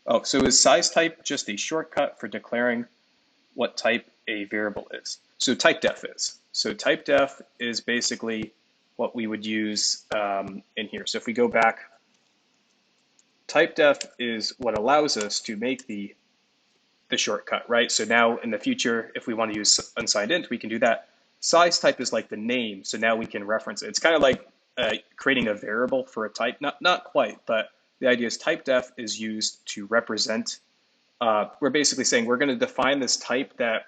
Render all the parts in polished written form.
Oh, so is size type just a shortcut for declaring what type a variable is? So type def is. So type def is basically what we would use in here. So if we go back, type def is what allows us to make the shortcut, right? So now in the future, if we want to use unsigned int, we can do that. Size type is like the name, so now we can reference it. It's kind of like creating a variable for a type, not quite, but the idea is type def is used to represent. We're basically saying we're going to define this type that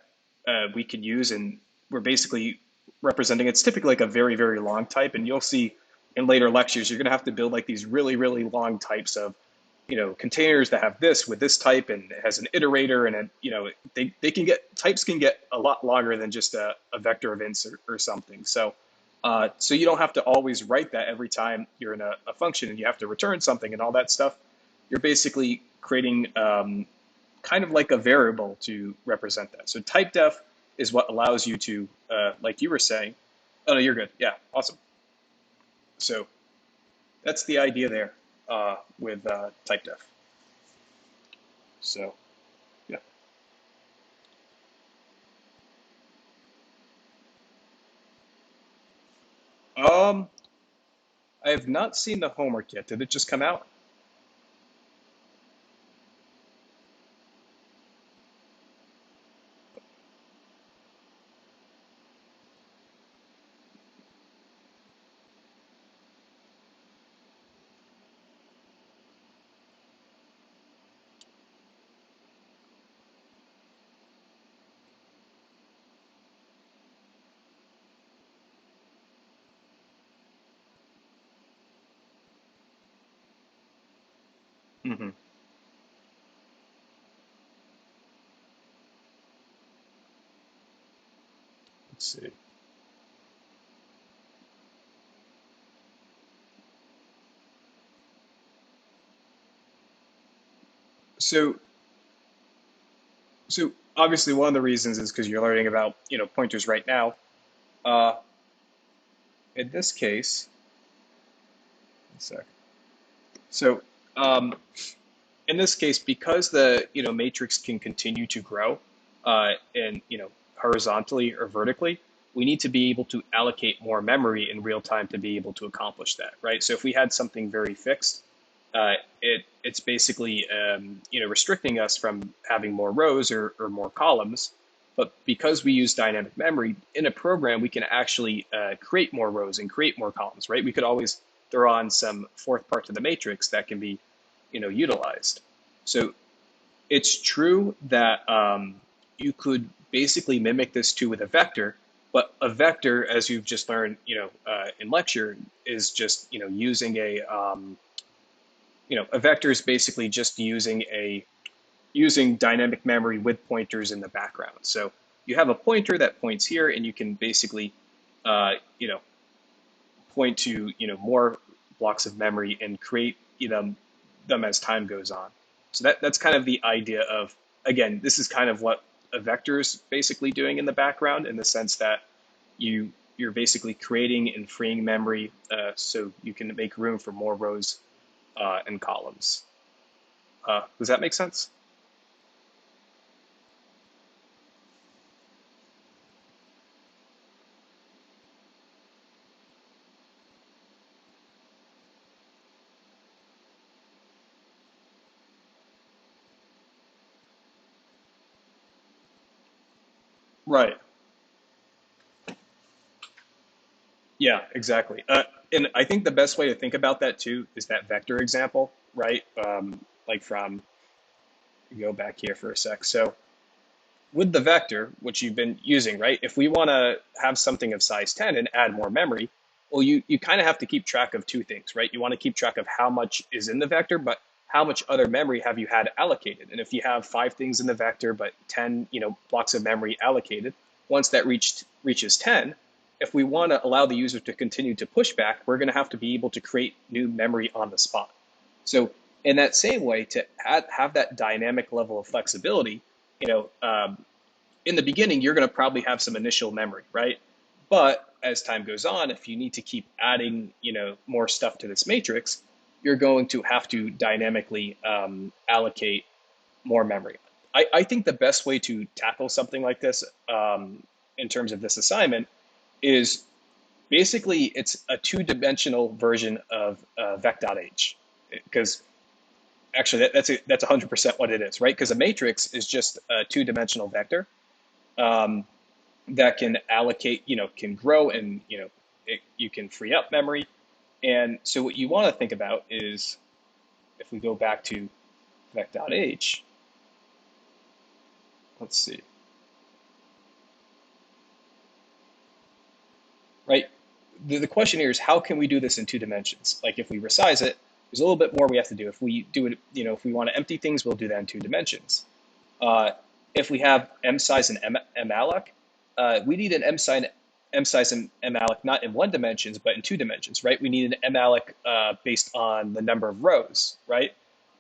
we can use, and we're basically representing. It's typically like a very long type, and you'll see in later lectures you're going to have to build like these really long types of containers that have this with this type and it has an iterator and they can get types can get a lot longer than just a vector of ints or something. So you don't have to always write that every time you're in a function and you have to return something and all that stuff. You're basically creating kind of like a variable to represent that. So type def is what allows you to, like you were saying. Oh no, you're good. Yeah, awesome. So that's the idea there with type def. So yeah. Um, I have not seen the homework yet. Did it just come out? Hmm. Let's see. So so obviously one of the reasons is because you're learning about pointers right now. Uh, in this case, one sec. So um, in this case, because the matrix can continue to grow, and horizontally or vertically, we need to be able to allocate more memory in real time to be able to accomplish that, right? So if we had something very fixed, it's basically restricting us from having more rows or more columns. But because we use dynamic memory in a program, we can actually create more rows and create more columns, right? We could always throw on some fourth part to the matrix that can be utilized. So it's true that you could basically mimic this too with a vector, but a vector, as you've just learned, in lecture, is just using a vector is basically just using dynamic memory with pointers in the background. So you have a pointer that points here, and you can basically uh, you know point to more blocks of memory and create them as time goes on. So that's kind of the idea of, again, this is kind of what a vector is basically doing in the background, in the sense that you're basically creating and freeing memory so you can make room for more rows and columns. Does that make sense? Right. Yeah, exactly. And I think the best way to think about that too is that vector example, right? Like from, go back here for a sec. So with the vector, which you've been using, right? If we want to have something of size 10 and add more memory, well, you kind of have to keep track of two things, right? You want to keep track of how much is in the vector, but how much other memory have you had allocated? And if you have five things in the vector, but 10, blocks of memory allocated, once that reaches 10, if we want to allow the user to continue to push back, we're going to have to be able to create new memory on the spot. So in that same way, to have that dynamic level of flexibility, you know, um, in the beginning, you're going to probably have some initial memory, right? But as time goes on, if you need to keep adding, more stuff to this matrix, you're going to have to dynamically allocate more memory. I think the best way to tackle something like this in terms of this assignment is basically it's a two-dimensional version of vec.h, because actually that's 100% what it is, right? Because a matrix is just a two-dimensional vector um, that can allocate, can grow, and you can free up memory. And so what you want to think about is, if we go back to vec.h, let's see, right? The question here is, how can we do this in two dimensions? Like if we resize it, there's a little bit more we have to do. If we do it, if we want to empty things, we'll do that in two dimensions. Uh, if we have m size and m alloc, we need an m size and m alloc not in one dimensions, but in two dimensions, right? We need an m alloc based on the number of rows, right?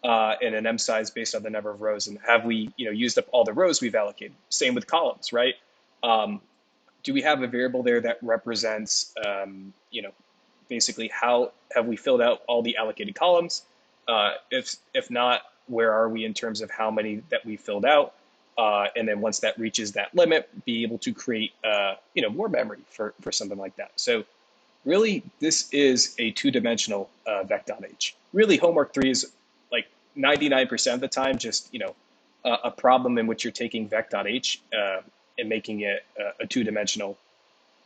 And an m size based on the number of rows. And have we, used up all the rows we've allocated? Same with columns, right? Um, do we have a variable there that represents, basically how have we filled out all the allocated columns? If not, where are we in terms of how many that we filled out? And then once that reaches that limit, be able to create, more memory for something like that. So really, this is a two-dimensional vec.h. Really, homework 3 is like 99% of the time just, a problem in which you're taking vec.h and making it a two-dimensional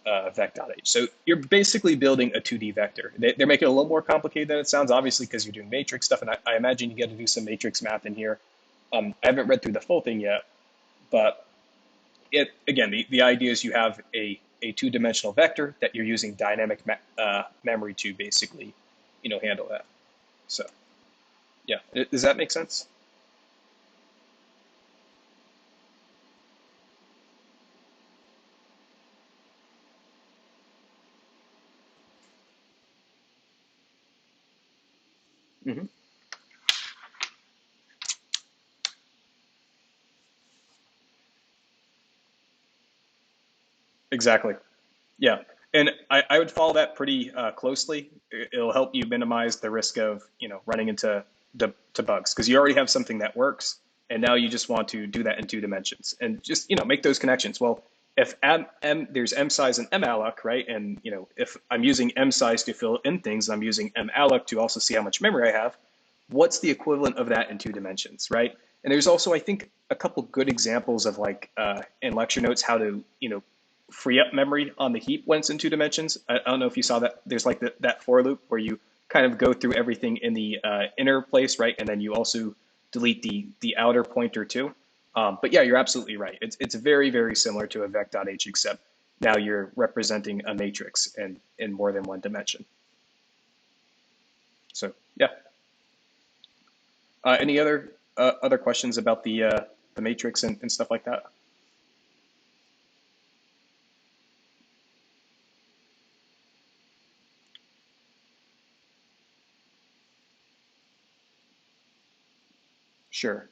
vec.h. So you're basically building a 2D vector. They're making it a little more complicated than it sounds, obviously, because you're doing matrix stuff, and I imagine you get to do some matrix math in here. I haven't read through the full thing yet, but again, the idea is you have a two-dimensional vector that you're using dynamic memory to basically, handle that. So yeah, does that make sense? Hmm. Exactly. Yeah, and I would follow that pretty closely. It'll help you minimize the risk of running into to bugs, because you already have something that works, and now you just want to do that in two dimensions and just make those connections. Well, if there's m size and m alloc, right? And if I'm using m size to fill in things, and I'm using m alloc to also see how much memory I have, what's the equivalent of that in two dimensions, right? And there's also, I think, a couple good examples of like in lecture notes how to free up memory on the heap when it's in two dimensions. I don't know if you saw that. There's like that for loop where you kind of go through everything in the inner place, right? And then you also delete the outer pointer too. But yeah, you're absolutely right. It's very, very similar to a vec.h, except now you're representing a matrix in more than one dimension. So yeah. Any other questions about the matrix and stuff like that? Sure.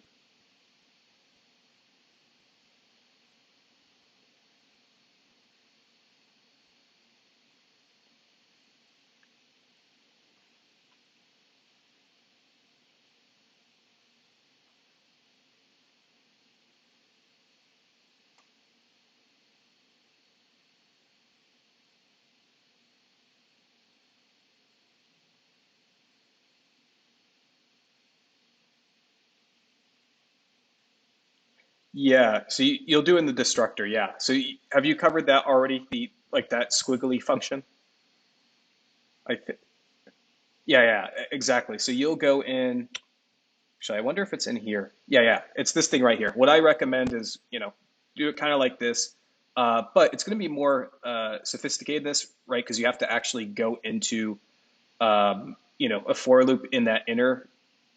Yeah, so you'll do in the destructor, yeah. So have you covered that already? The like that squiggly function? I think. Yeah, yeah, exactly. So you'll go in. Actually, I wonder if it's in here. Yeah, yeah, it's this thing right here. What I recommend is, do it kind of like this, but it's going to be more sophisticated than this, right? Because you have to actually go into, a for loop in that inner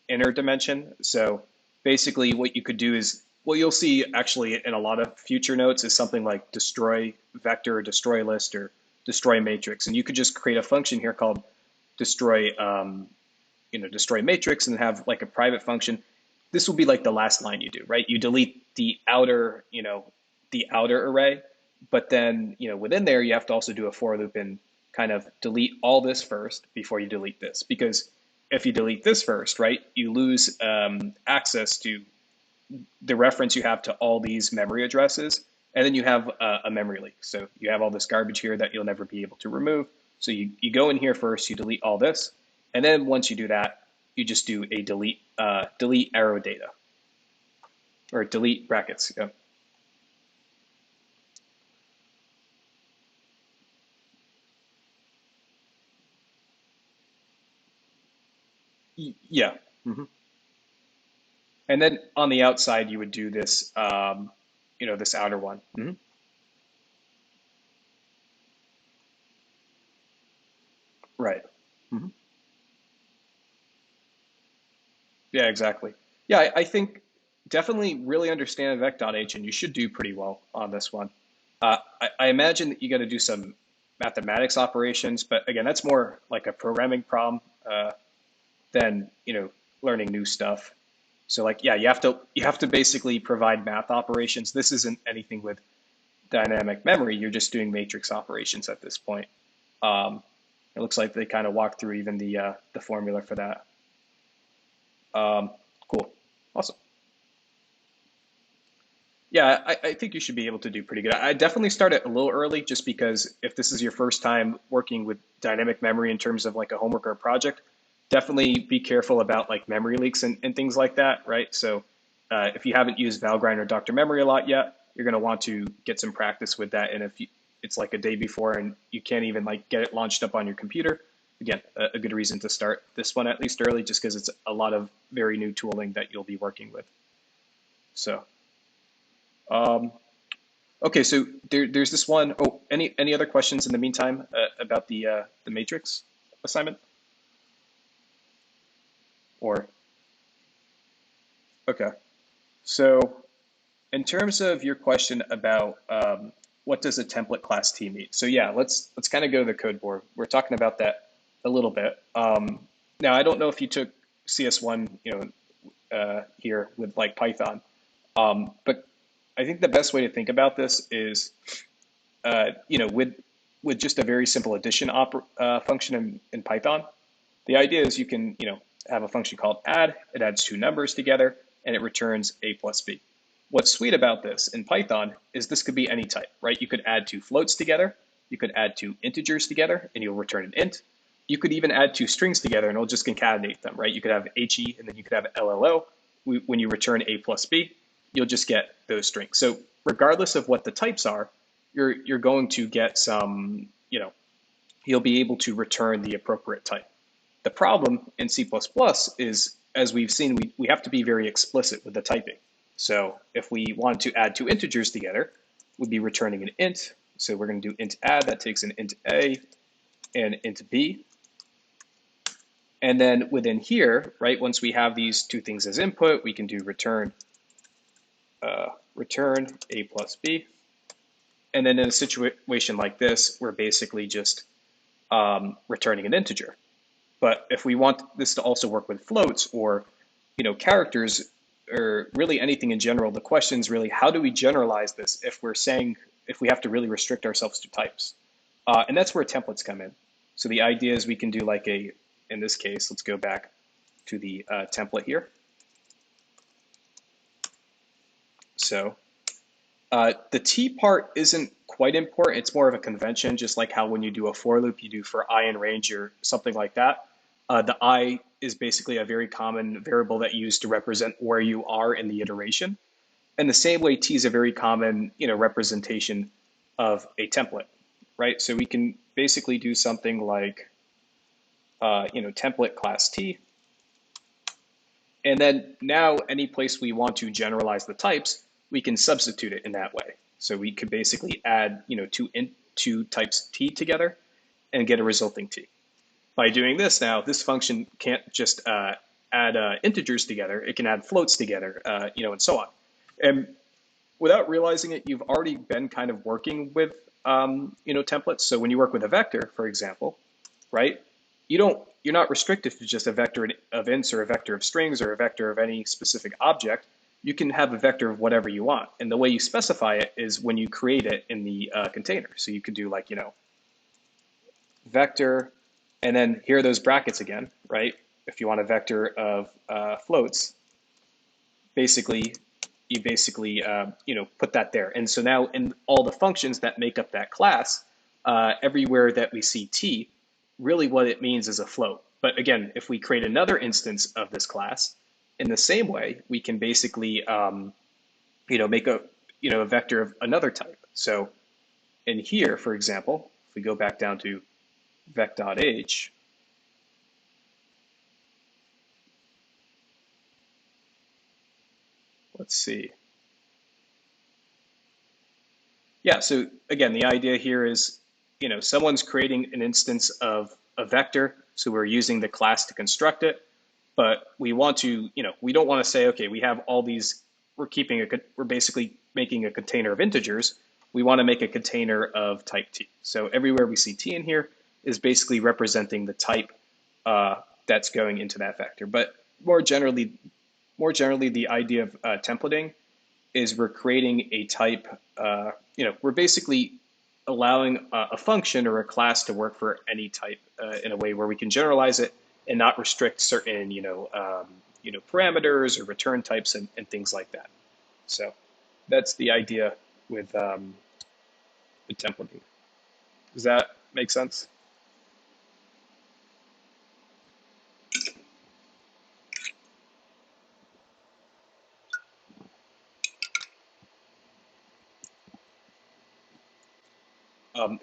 dimension. So basically what you could do is, what you'll see actually in a lot of future notes is something like destroy vector, or destroy list, or destroy matrix. And you could just create a function here called destroy, destroy matrix, and have like a private function. This will be like the last line you do, right? You delete the outer array, but then, within there, you have to also do a for loop and kind of delete all this first before you delete this, because if you delete this first, right, you lose access to the reference you have to all these memory addresses, and then you have a memory leak. So you have all this garbage here that you'll never be able to remove. So you go in here first, you delete all this, and then once you do that, you just do a delete arrow data, or delete brackets. Yeah. Yeah. Mm-hmm. And then on the outside, you would do this, this outer one. Mm-hmm. Right. Mm-hmm. Yeah, exactly. Yeah, I think definitely really understand vec.h, and you should do pretty well on this one. I imagine that you got to do some mathematics operations, but again, that's more like a programming problem than learning new stuff. So like, yeah, you have to basically provide math operations. This isn't anything with dynamic memory. You're just doing matrix operations at this point. Um, it looks like they kind of walk through even the formula for that. Cool, awesome. Yeah, I think you should be able to do pretty good. I definitely start it a little early just because if this is your first time working with dynamic memory in terms of like a homework or a project, definitely be careful about like memory leaks and things like that, right? So if you haven't used Valgrind or Dr. Memory a lot yet, you're going to want to get some practice with that. And if it's like a day before and you can't even like get it launched up on your computer, again, a good reason to start this one at least early just because it's a lot of very new tooling that you'll be working with. So. Um, Okay, so there's this one. Oh, any other questions in the meantime about the matrix assignment? Or okay, so in terms of your question about what does a template class T mean? So yeah, let's kind of go to the code board. We're talking about that a little bit. Now I don't know if you took CS1, here with like Python, but I think the best way to think about this is with just a very simple addition function in Python, the idea is you can have a function called add. It adds two numbers together and it returns a plus b. What's sweet about this in Python is this could be any type, right? You could add two floats together, you could add two integers together, and you'll return an int. You could even add two strings together and it'll just concatenate them, right? You could have he and then you could have llo. When you return a plus b, you'll just get those strings. So regardless of what the types are, you're going to get some, you'll be able to return the appropriate type. The problem in C++ is, as we've seen, we have to be very explicit with the typing. So if we want to add two integers together, we'd be returning an int. So we're going to do int add, that takes an int a and int b. And then within here, right, once we have these two things as input, we can do return a plus b. And then in a situation like this, we're basically just returning an integer. But if we want this to also work with floats or characters or really anything in general, the question is really how do we generalize this if we have to really restrict ourselves to types? And that's where templates come in. So the idea is we can do like in this case, let's go back to the template here. So the T part isn't quite important. It's more of a convention, just like how when you do a for loop, you do for I in range or something like that. The I is basically a very common variable that you use to represent where you are in the iteration. And the same way T is a very common representation of a template, right? So we can basically do something like template class T. And then now any place we want to generalize the types, we can substitute it in that way. So we could basically add two types T together and get a resulting T. By doing this now, this function can't just add integers together, it can add floats together, and so on. And without realizing it, you've already been kind of working with templates. So when you work with a vector, for example, right, you're not restricted to just a vector of ints or a vector of strings or a vector of any specific object. You can have a vector of whatever you want. And the way you specify it is when you create it in the container. So you could do like, vector, and then here are those brackets again, right? if you want a vector of floats, basically, you basically put that there. And so now in all the functions that make up that class, everywhere that we see t, really what it means is a float. But again, if we create another instance of this class, in the same way, we can basically make a vector of another type. So in here, for example, if we go back down to vec.h, let's see. Yeah, so again, the idea here is, someone's creating an instance of a vector, so we're using the class to construct it, but we want to, we don't want to say, okay, we have all these, we're basically making a container of integers. We want to make a container of type t. So everywhere we see t in here is basically representing the type that's going into that vector. But more generally, the idea of templating is we're creating a type, we're basically allowing a function or a class to work for any type in a way where we can generalize it and not restrict certain, parameters or return types and things like that. So that's the idea with templating. Does that make sense?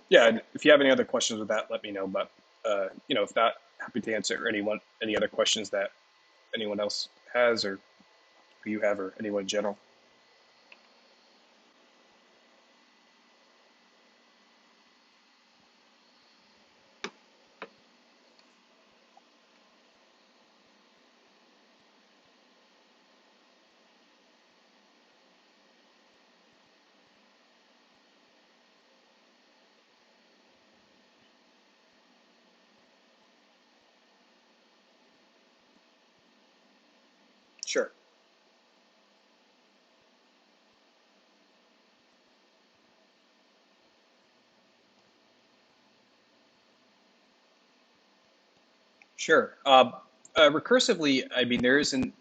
Yeah, if you have any other questions with that, let me know. But if not, happy to answer any other questions that anyone else has or you have or anyone in general. Sure. Sure. Recursively, I mean, there isn't.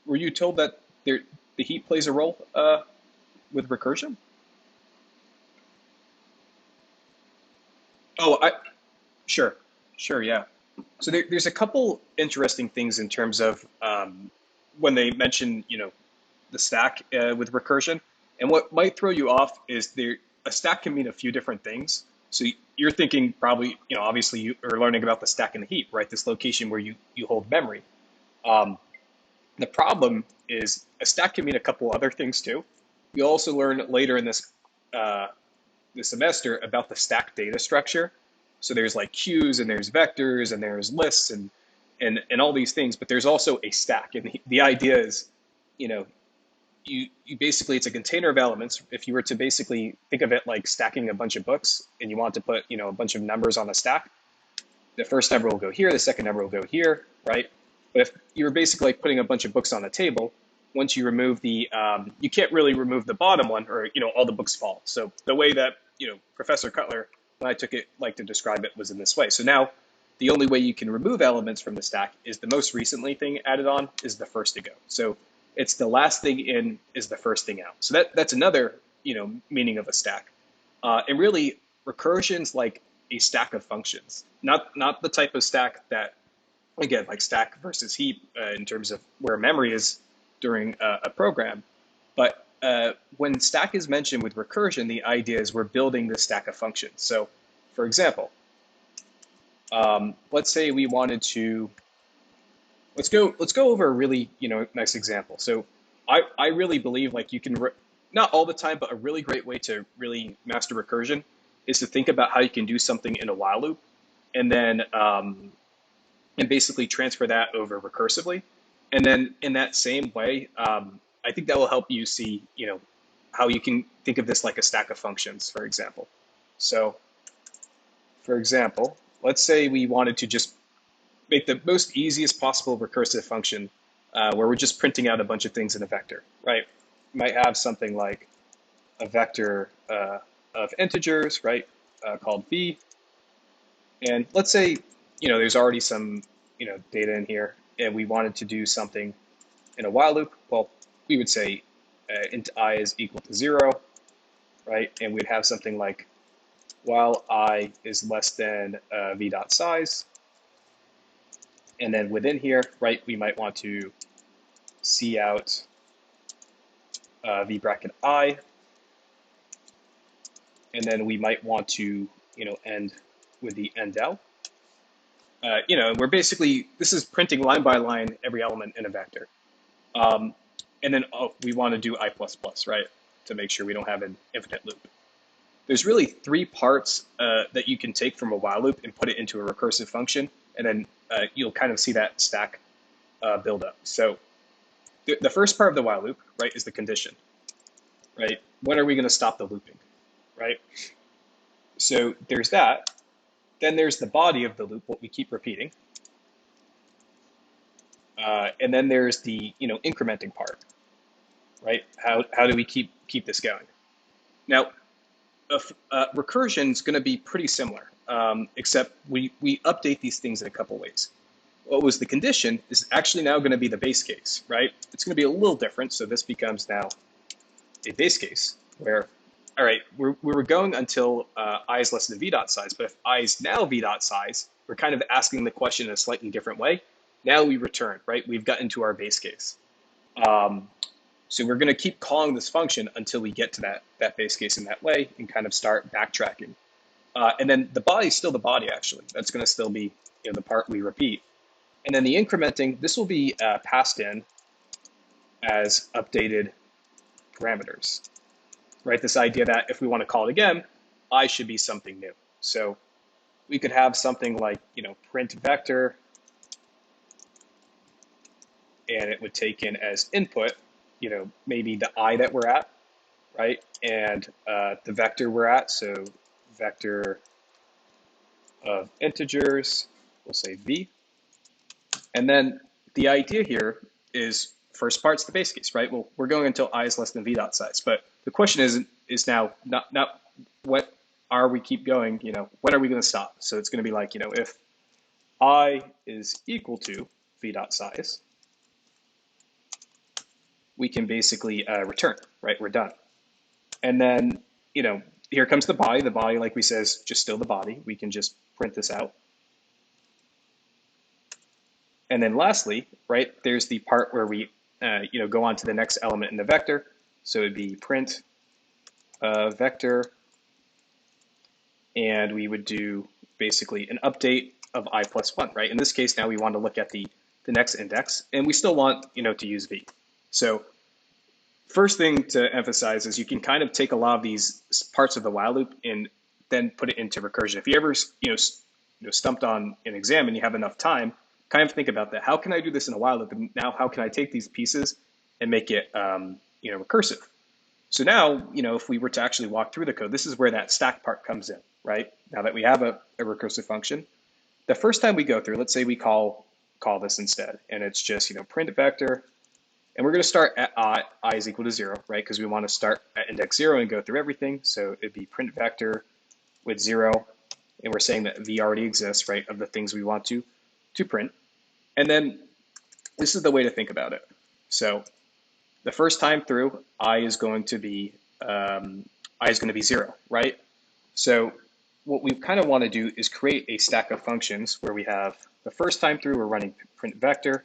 Were you told that the heap plays a role with recursion? Oh, sure, sure, yeah. So there's a couple interesting things in terms of when they mention, the stack with recursion. And what might throw you off is a stack can mean a few different things. So you're thinking probably, obviously you are learning about the stack and the heap, right? This location where you hold memory. Um, the problem is a stack can mean a couple other things too. You'll also learn later in this semester about the stack data structure. So there's like queues and there's vectors and there's lists and all these things, but there's also a stack. And the idea is, you know, you basically, it's a container of elements. If you were to basically think of it like stacking a bunch of books and you want to put, a bunch of numbers on a stack, the first number will go here, the second number will go here, right? But if you were basically like putting a bunch of books on a table, once you remove you can't really remove the bottom one, or all the books fall. So the way that Professor Cutler, when I took it, like to describe it, was in this way. So now the only way you can remove elements from the stack is the most recently thing added on is the first to go. So it's the last thing in is the first thing out. So that's another meaning of a stack. And really, recursion's like a stack of functions, not the type of stack that, again, like stack versus heap in terms of where memory is during a program. But when stack is mentioned with recursion, the idea is we're building this stack of functions. So for example, let's say we wanted to, let's go over a really nice example. So I really believe like you can, not all the time, but a really great way to really master recursion is to think about how you can do something in a while loop and then and basically transfer that over recursively. And then in that same way, I think that will help you see, how you can think of this like a stack of functions, for example. So for example, let's say we wanted to just make the most easiest possible recursive function where we're just printing out a bunch of things in a vector, right? You might have something like a vector of integers, right, called v. And let's say, there's already some data in here, and we wanted to do something in a while loop, well, we would say int I is equal to 0, right? And we'd have something like while I is less than v dot size. And then within here, right, we might want to see out v bracket I. And then we might want to, end with the end out. We're basically, this is printing line by line every element in a vector. And then we want to do I++, right, to make sure we don't have an infinite loop. There's really three parts that you can take from a while loop and put it into a recursive function, and then you'll kind of see that stack build up. So the first part of the while loop, right, is the condition, right? When are we going to stop the looping, right? So there's that. Then there's the body of the loop, what we keep repeating. And then there's the incrementing part, right? How do we keep this going? Now, recursion is going to be pretty similar, except we update these things in a couple ways. What was the condition is actually now going to be the base case, right? It's going to be a little different. So this becomes now a base case where, all right, we were going until I is less than v dot size, but if I is now v dot size, we're kind of asking the question in a slightly different way. Now we return, right? We've gotten to our base case. So we're going to keep calling this function until we get to that base case in that way and kind of start backtracking. And then the body is still the body, actually. That's going to still be the part we repeat. And then the incrementing, this will be passed in as updated parameters, right? This idea that if we want to call it again, I should be something new. So we could have something like, print vector, and it would take in as input, maybe the I that we're at, right? And the vector we're at, so vector of integers, we'll say v. And then the idea here is first part's the base case, right? Well, we're going until I is less than v dot size. But the question is now not what are we keep going, when are we going to stop? So it's going to be like, if I is equal to v dot size, we can basically return, right? We're done. And then, here comes the body. The body, like we said, is just still the body. We can just print this out. And then lastly, right, there's the part where we, go on to the next element in the vector. So it'd be print vector, and we would do basically an update of I+1, right? In this case, now we want to look at the next index, and we still want, to use v. So first thing to emphasize is you can kind of take a lot of these parts of the while loop and then put it into recursion. If you ever, stumped on an exam and you have enough time, kind of think about that. How can I do this in a while loop? And now how can I take these pieces and make it, recursive? So now, if we were to actually walk through the code, this is where that stack part comes in, right? Now that we have a recursive function, the first time we go through, let's say we call this instead, and it's just, print vector, and we're going to start at I is equal to 0, right? Because we want to start at index 0 and go through everything. So it'd be print vector with 0, and we're saying that v already exists, right, of the things we want to print. And then this is the way to think about it. So the first time through, I is going to be 0, right? So what we kind of want to do is create a stack of functions where we have the first time through, we're running print vector.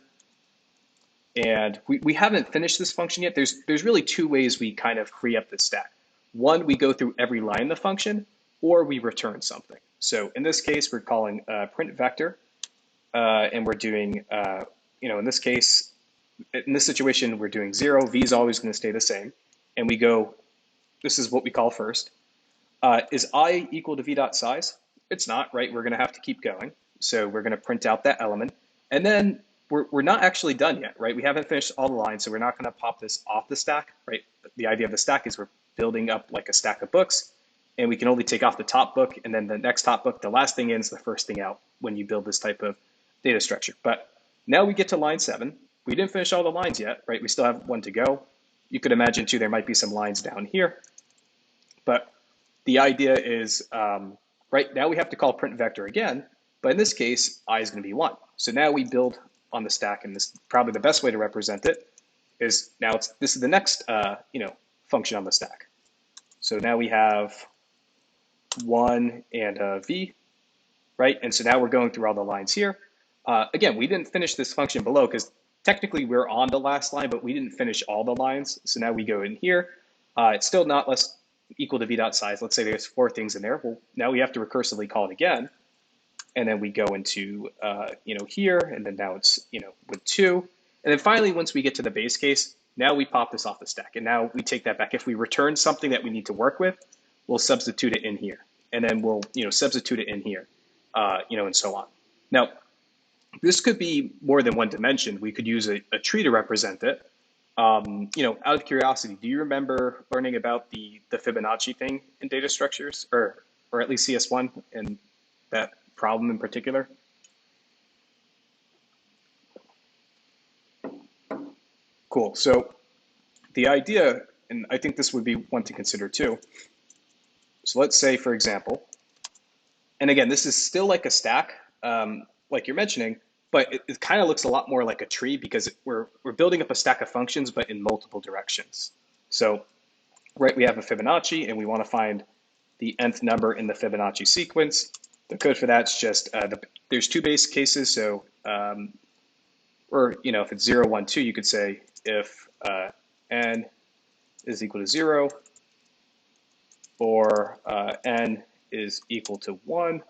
And we haven't finished this function yet. There's really two ways we kind of free up the stack. One, we go through every line in the function, or we return something. So in this case, we're calling print vector, and we're doing, in this case, in this situation, we're doing 0. V is always going to stay the same. And we go, this is what we call first. Is I equal to v dot size? It's not, right? We're going to have to keep going. So we're going to print out that element. And then we're not actually done yet, right? We haven't finished all the lines, so we're not going to pop this off the stack, right? The idea of the stack is we're building up like a stack of books, and we can only take off the top book, and then the next top book, the last thing in is the first thing out when you build this type of data structure. But now we get to line 7. We didn't finish all the lines yet, right? We still have one to go. You could imagine, too, there might be some lines down here. But the idea is, right, now we have to call print vector again, but in this case, I is going to be 1. So now we build on the stack, and this probably the best way to represent it is now this is the next function on the stack. So now we have 1 and v, right? And so now we're going through all the lines here. Again, we didn't finish this function below because technically we're on the last line, but we didn't finish all the lines. So now we go in here. It's still not less equal to v dot size. Let's say there's 4 things in there. Well, now we have to recursively call it again. And then we go into, here, and then now it's, with 2. And then finally, once we get to the base case, now we pop this off the stack. And now we take that back. If we return something that we need to work with, we'll substitute it in here. And then we'll, substitute it in here, and so on. Now, this could be more than one dimension. We could use a tree to represent it. Out of curiosity, do you remember learning about the Fibonacci thing in data structures, or at least CS1 and that problem in particular? Cool. So the idea, and I think this would be one to consider too. So let's say, for example, and again, this is still like a stack, like you're mentioning, but it kind of looks a lot more like a tree because we're building up a stack of functions, but in multiple directions. So, right, we have a Fibonacci, and we want to find the nth number in the Fibonacci sequence. The code for that's just there's 2 base cases. So, or if it's 0, 1, 2, you could say if n is equal to 0, or n is equal to 1.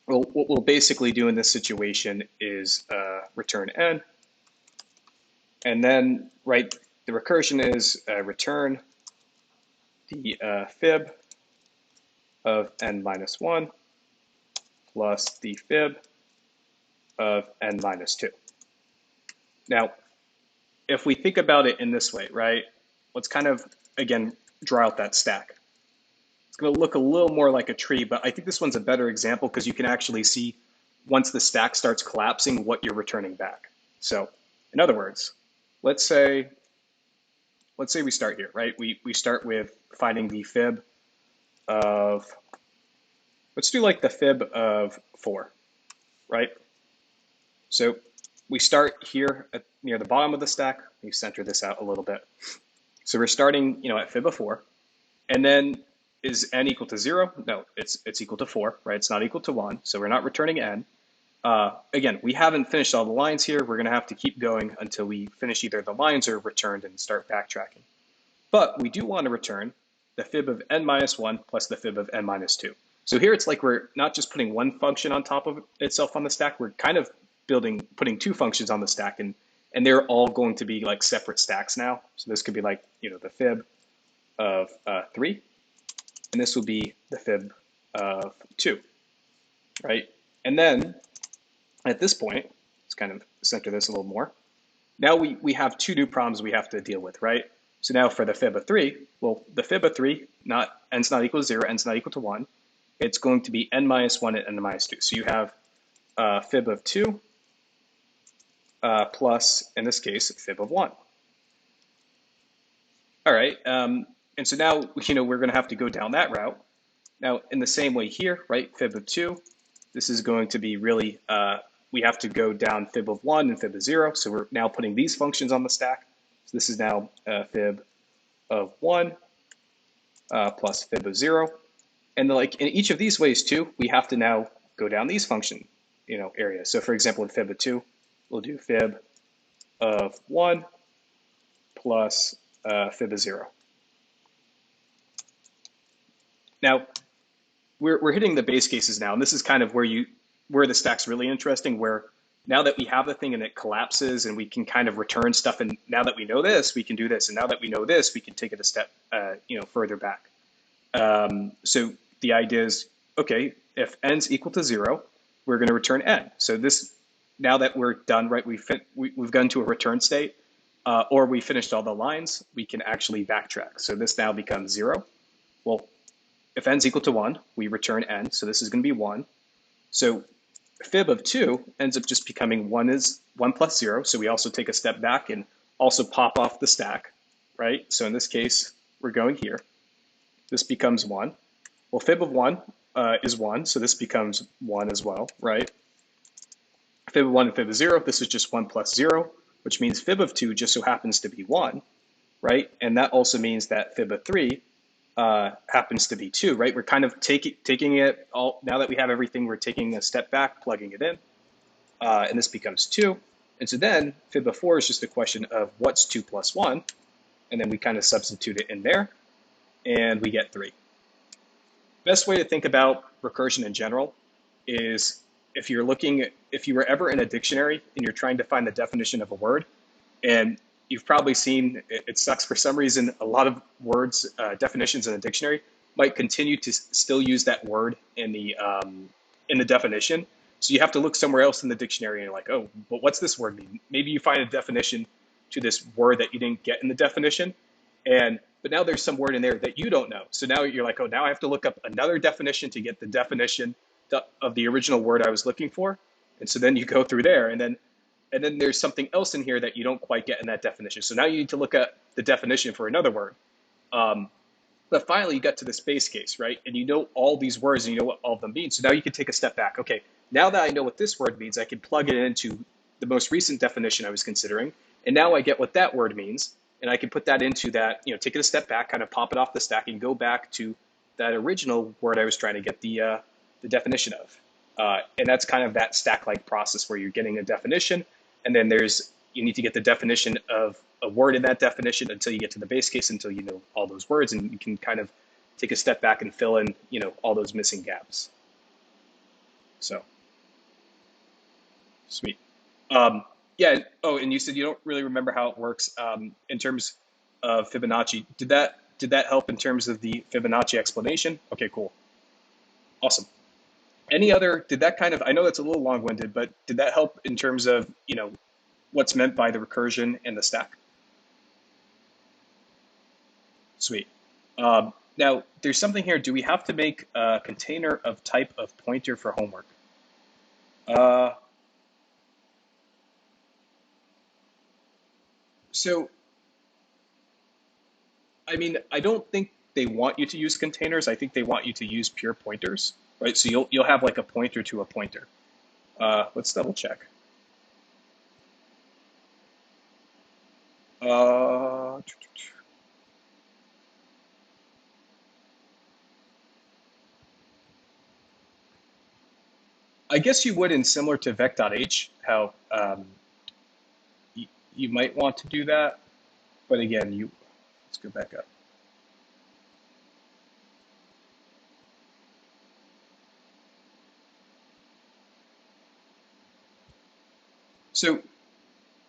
Well, what we'll basically do in this situation is return n, and then the recursion is return the fib of n minus 1 plus the fib of n minus 2. Now, if we think about it in this way, right, let's kind of, again, draw out that stack. It's going to look a little more like a tree, but I think this one's a better example because you can actually see once the stack starts collapsing what you're returning back. So in other words, let's say we start here, right? We start with finding the fib of, let's do like the fib of 4, right? So we start here near the bottom of the stack. We center this out a little bit. So we're starting, at fib of 4, and then is n equal to 0? No, it's equal to 4, right? It's not equal to 1, so we're not returning n. Again, we haven't finished all the lines here. We're going to have to keep going until we finish either the lines or returned and start backtracking. But we do want to return the fib of n minus 1 plus the fib of n minus 2. So here it's like we're not just putting one function on top of itself on the stack. We're kind of putting 2 functions on the stack, and they're all going to be like separate stacks now. So this could be like, the fib of 3, and this will be the fib of 2, right? And then at this point, let's kind of center this a little more. Now we have 2 new problems we have to deal with, right? So now for the fib of 3, well, the fib of 3, n's not equal to 0, n's not equal to 1. It's going to be n minus 1 and n minus 2. So you have fib of 2 plus, in this case, fib of 1. All right, and so now, we're going to have to go down that route. Now, in the same way here, right, fib of 2, this is going to be really, we have to go down fib of 1 and fib of 0. So we're now putting these functions on the stack. So this is now fib of 1 plus fib of 0. And like in each of these ways too, we have to now go down these function, areas. So for example, in fib of 2, we'll do fib of 1 plus fib of 0. Now, we're hitting the base cases now, and this is kind of where the stack's really interesting, where now that we have the thing and it collapses and we can kind of return stuff, and now that we know this, we can do this, and now that we know this, we can take it a step further back. So the idea is, okay, if n's equal to 0, we're going to return n. So this, now that we're done, right, we've gone to a return state, or we finished all the lines, we can actually backtrack. So this now becomes 0. Well, if n's equal to 1, we return n, so this is going to be 1. So fib of 2 ends up just becoming 1 plus 0, so we also take a step back and also pop off the stack, right? So in this case, we're going here. This becomes 1. Well, fib of 1 is 1, so this becomes 1 as well, right? fib of 1 and fib of 0, this is just 1 plus 0, which means fib of 2 just so happens to be 1, right? And that also means that fib of 3 happens to be 2, right? We're kind of taking it all, now that we have everything, we're taking a step back, plugging it in, and this becomes 2. And so then fib of 4 is just a question of what's 2 plus 1, and then we kind of substitute it in there, and we get 3. Best way to think about recursion in general is if you were ever in a dictionary and you're trying to find the definition of a word, and you've probably seen, it sucks for some reason, a lot of words, definitions in a dictionary might continue to still use that word in the definition. So you have to look somewhere else in the dictionary and you're like, oh, but what's this word mean? Maybe you find a definition to this word that you didn't get in the definition, but now there's some word in there that you don't know. So now you're like, oh, now I have to look up another definition to get the definition of the original word I was looking for. And so then you go through there, and then there's something else in here that you don't quite get in that definition. So now you need to look at the definition for another word. But finally, you got to this base case, right? And you know all these words and you know what all of them mean. So now you can take a step back. Okay, now that I know what this word means, I can plug it into the most recent definition I was considering. And now I get what that word means. And I can put that into that, take it a step back, kind of pop it off the stack and go back to that original word I was trying to get the definition of. And that's kind of that stack-like process where you're getting a definition, and then you need to get the definition of a word in that definition until you get to the base case, until you know all those words, and you can kind of take a step back and fill in, all those missing gaps. So, sweet. Yeah. Oh, and you said you don't really remember how it works in terms of Fibonacci. Did that help in terms of the Fibonacci explanation? Okay, cool. Awesome. Did that kind of, I know that's a little long-winded, but did that help in terms of, what's meant by the recursion and the stack? Sweet. Now, there's something here. Do we have to make a container of type of pointer for homework? So, I mean, I don't think they want you to use containers. I think they want you to use pure pointers, right? So you'll have like a pointer to a pointer. Let's double check. I guess you would in similar to vec.h, how you might want to do that. But again, let's go back up. So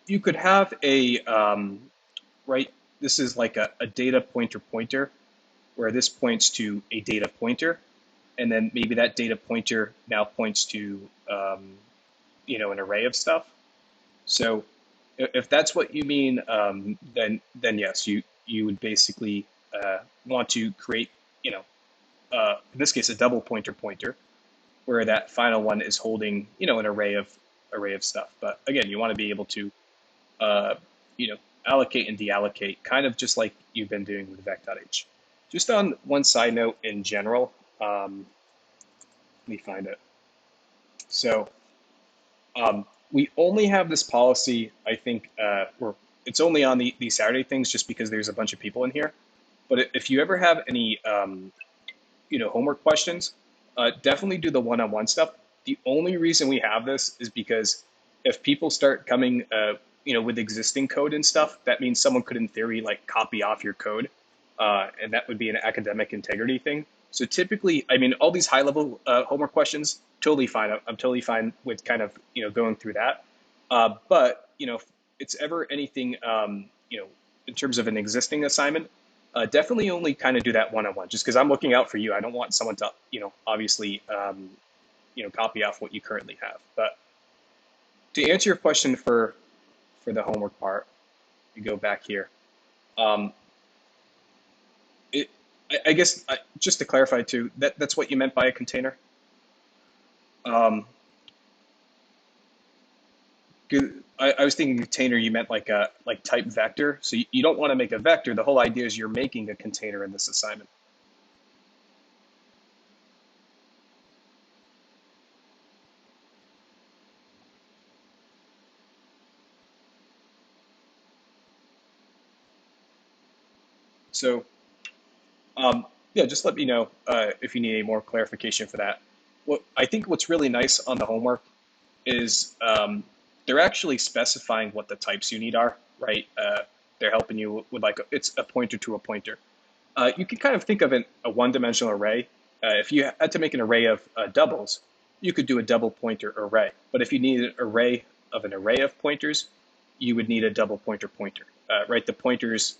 you could have right, this is like a data pointer, where this points to a data pointer. And then maybe that data pointer now points to, an array of stuff. So if that's what you mean, then yes, you would basically want to create, in this case, a double pointer, where that final one is holding, an array of stuff. But again, you want to be able to, allocate and deallocate, kind of just like you've been doing with vec.h. Just on one side note in general, let me find it. So we only have this policy, I think, it's only on the Saturday things just because there's a bunch of people in here. But if you ever have any, homework questions, definitely do the one-on-one stuff. The only reason we have this is because if people start coming, with existing code and stuff, that means someone could, in theory, like copy off your code, and that would be an academic integrity thing. So typically, I mean, all these high-level homework questions, totally fine. I'm totally fine with kind of, going through that. But, if it's ever anything, in terms of an existing assignment, definitely only kind of do that one-on-one, just because I'm looking out for you. I don't want someone to, obviously, copy off what you currently have. But to answer your question for the homework part, you go back here. I guess just to clarify too, that's what you meant by a container. I was thinking container, you meant like type vector. So you don't want to make a vector. The whole idea is you're making a container in this assignment. So yeah, just let me know if you need any more clarification for that. What I think what's really nice on the homework is they're actually specifying what the types you need are, right? They're helping you with like it's a pointer to a pointer. You can kind of think of a one-dimensional array. If you had to make an array of doubles, you could do a double pointer array. But if you need an array of pointers, you would need a double pointer pointer, right? The pointers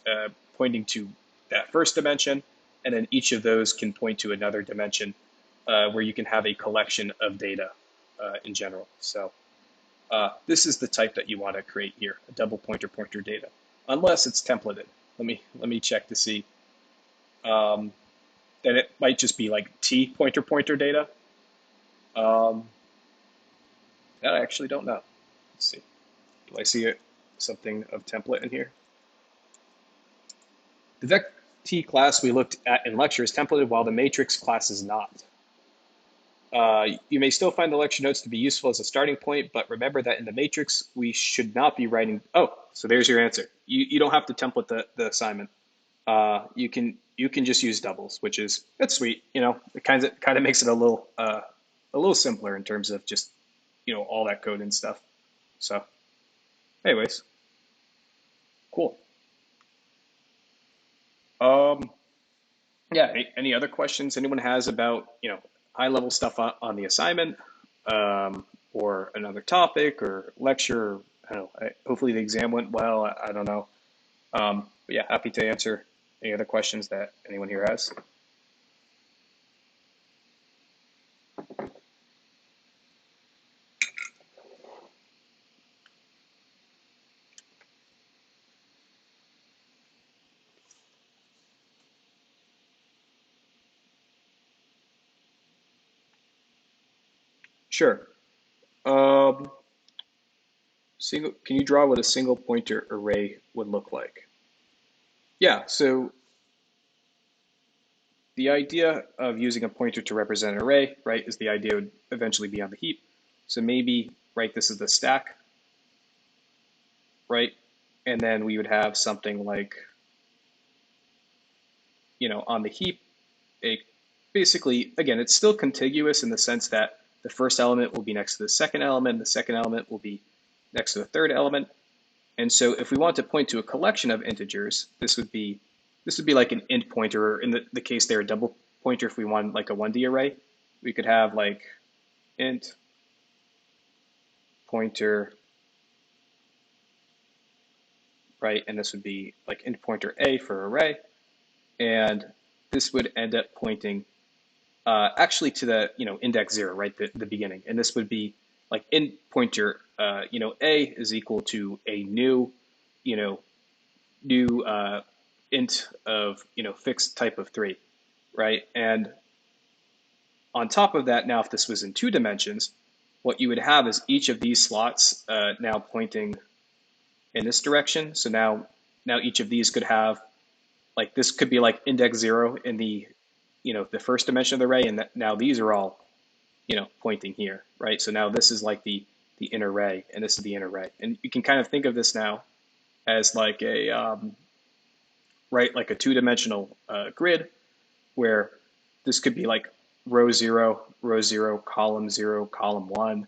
pointing to that first dimension, and then each of those can point to another dimension where you can have a collection of data in general. So this is the type that you want to create here, a double pointer pointer data, unless it's templated. Let me check to see. Um, then it might just be like T pointer pointer data. Um, that I actually don't know. Let's see. Do I see something of template in here? The vec_t class we looked at in lecture is templated while the matrix class is not. You may still find the lecture notes to be useful as a starting point, but remember that in the matrix, we should not be writing. Oh, so there's your answer. You don't have to template the assignment. You can just use doubles, which is that's sweet. It kind of makes it a little simpler in terms of just all that code and stuff. So, anyways, cool. Um, yeah. Any other questions anyone has about high level stuff on the assignment, or another topic or lecture? I don't know. Hopefully the exam went well. I don't know. But yeah, happy to answer any other questions that anyone here has. Sure. Um, can you draw what a single pointer array would look like? Yeah, so the idea of using a pointer to represent an array, right, is the idea would eventually be on the heap. So maybe, right, this is the stack, right? And then we would have something like, on the heap, basically, again, it's still contiguous in the sense that the first element will be next to the second element, the second element will be next to the third element. And so if we want to point to a collection of integers, this would be like an int pointer, or in the case there, a double pointer if we want like a 1D array. We could have like int pointer, right? And this would be like int pointer a for array. And this would end up pointing actually to the index 0, right? The beginning. And this would be like int pointer, a is equal to a new, you know, new int of fixed type of 3, right? And on top of that, now if this was in 2 dimensions, what you would have is each of these slots now pointing in this direction. So now each of these could have, like, this could be like index 0 in the first dimension of the array, and now these are all pointing here, right? So now this is like the inner array, and this is the inner array, and you can kind of think of this now as like right, like a 2-dimensional grid where this could be like row 0, column 0, column 1,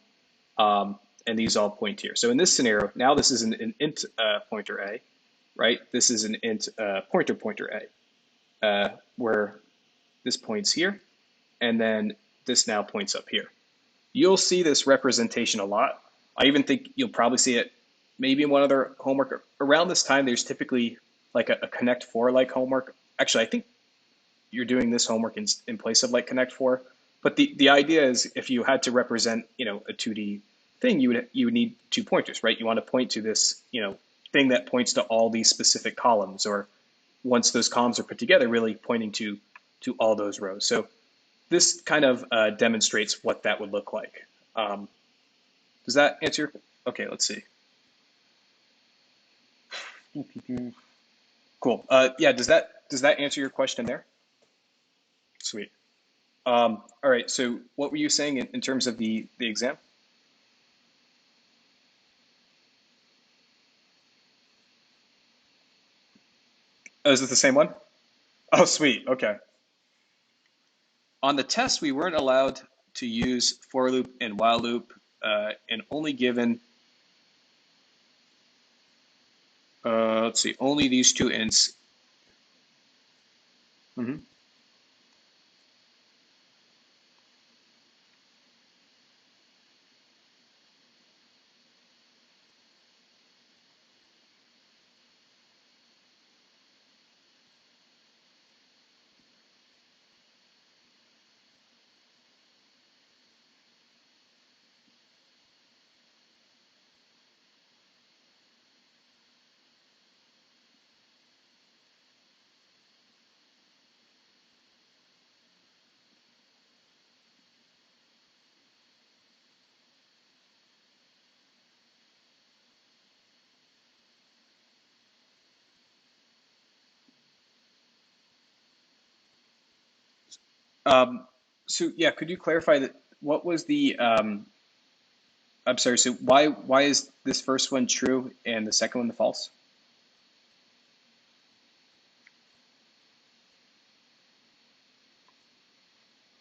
and these all point here. So in this scenario, now this is an int pointer a, right? This is an int pointer pointer a, where this points here, and then this now points up here. You'll see this representation a lot. I even think you'll probably see it maybe in one other homework. Around this time, there's typically like a Connect 4 like homework. Actually, I think you're doing this homework in place of like Connect 4. But the idea is if you had to represent, a 2D thing, you would need 2 pointers, right? You want to point to this, thing that points to all these specific columns, or once those columns are put together, really pointing to all those rows. So this kind of demonstrates what that would look like. Does that answer? Okay, let's see. Cool. Yeah, does that answer your question there? Sweet. All right. So what were you saying in terms of the exam? Oh, is it the same one? Oh, sweet. Okay. On the test, we weren't allowed to use for loop and while loop, and only given, let's see, only these two ints. Mhm. Um, so yeah, could you clarify that? What was the? I'm sorry. So why is this first one true and the second one the false?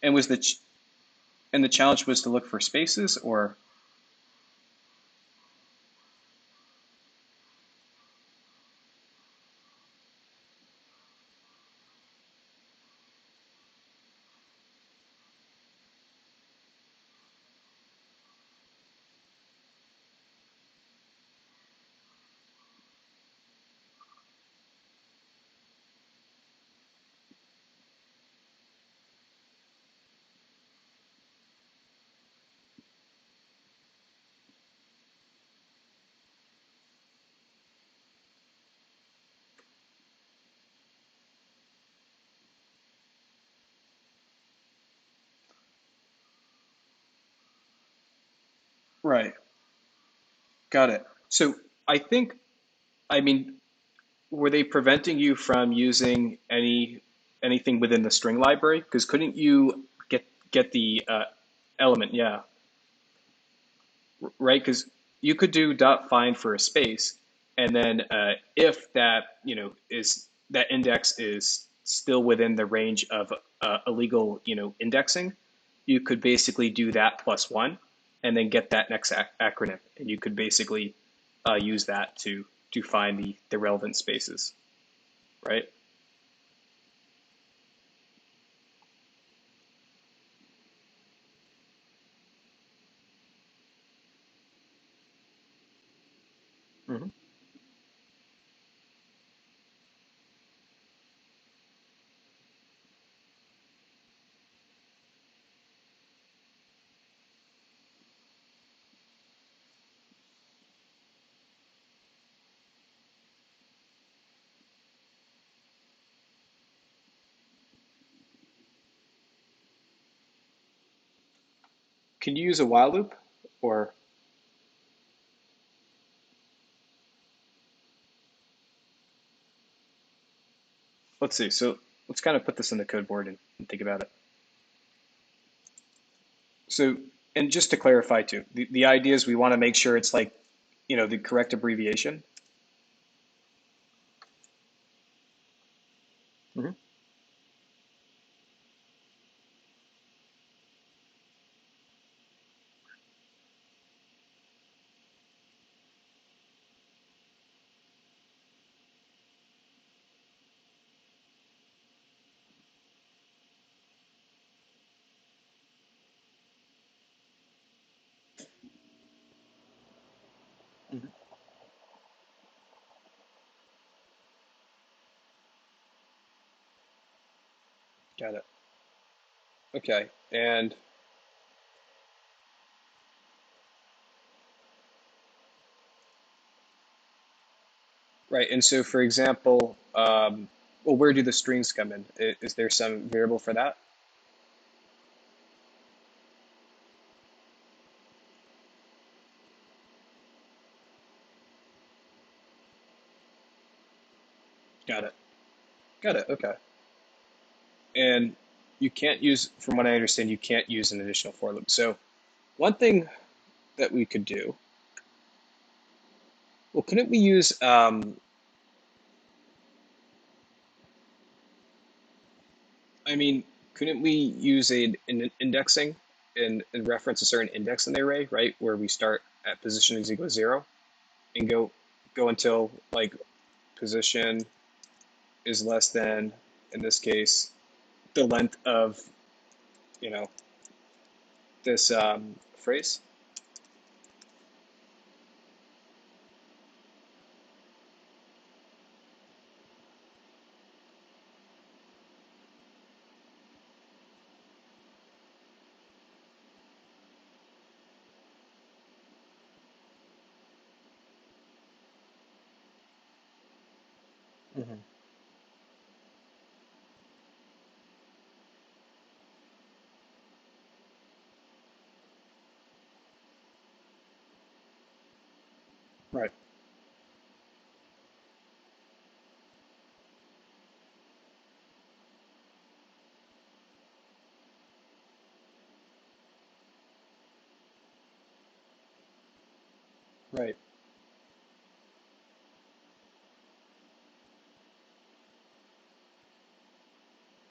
And was and the challenge was to look for spaces or right? Got it. So I think, I mean, were they preventing you from using anything within the string library? Because couldn't you get the element? Yeah, right. Because you could do dot find for a space, and then if that is that index is still within the range of illegal indexing, you could basically do that plus one, and then get that next acronym, and you could basically use that to find the relevant spaces, right? Mhm. Can you use a while loop? Or let's see. So let's kind of put this in the code board and think about it. So, and just to clarify too, the idea is we want to make sure it's like, the correct abbreviation. Hmm. Hmm. Got it. Okay. And right. And so, for example, well, where do the strings come in? Is there some variable for that? Got it. Got it. Okay. And you can't use, from what I understand, you can't use an additional for loop. So one thing that we could do, well, couldn't we use I mean, couldn't we use an indexing and reference a certain index in the array, right? Where we start at position is equal to 0 and go until like position is less than, in this case, the length of, you know, this phrase. Hmm. Right. Right.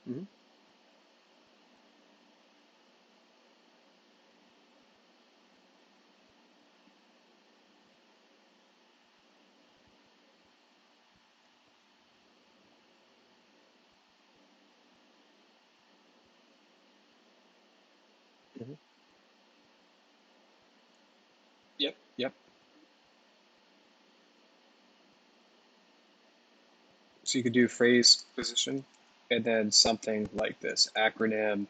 Hmm. Hmm. Yep. Yep. So you could do phrase position and then something like this acronym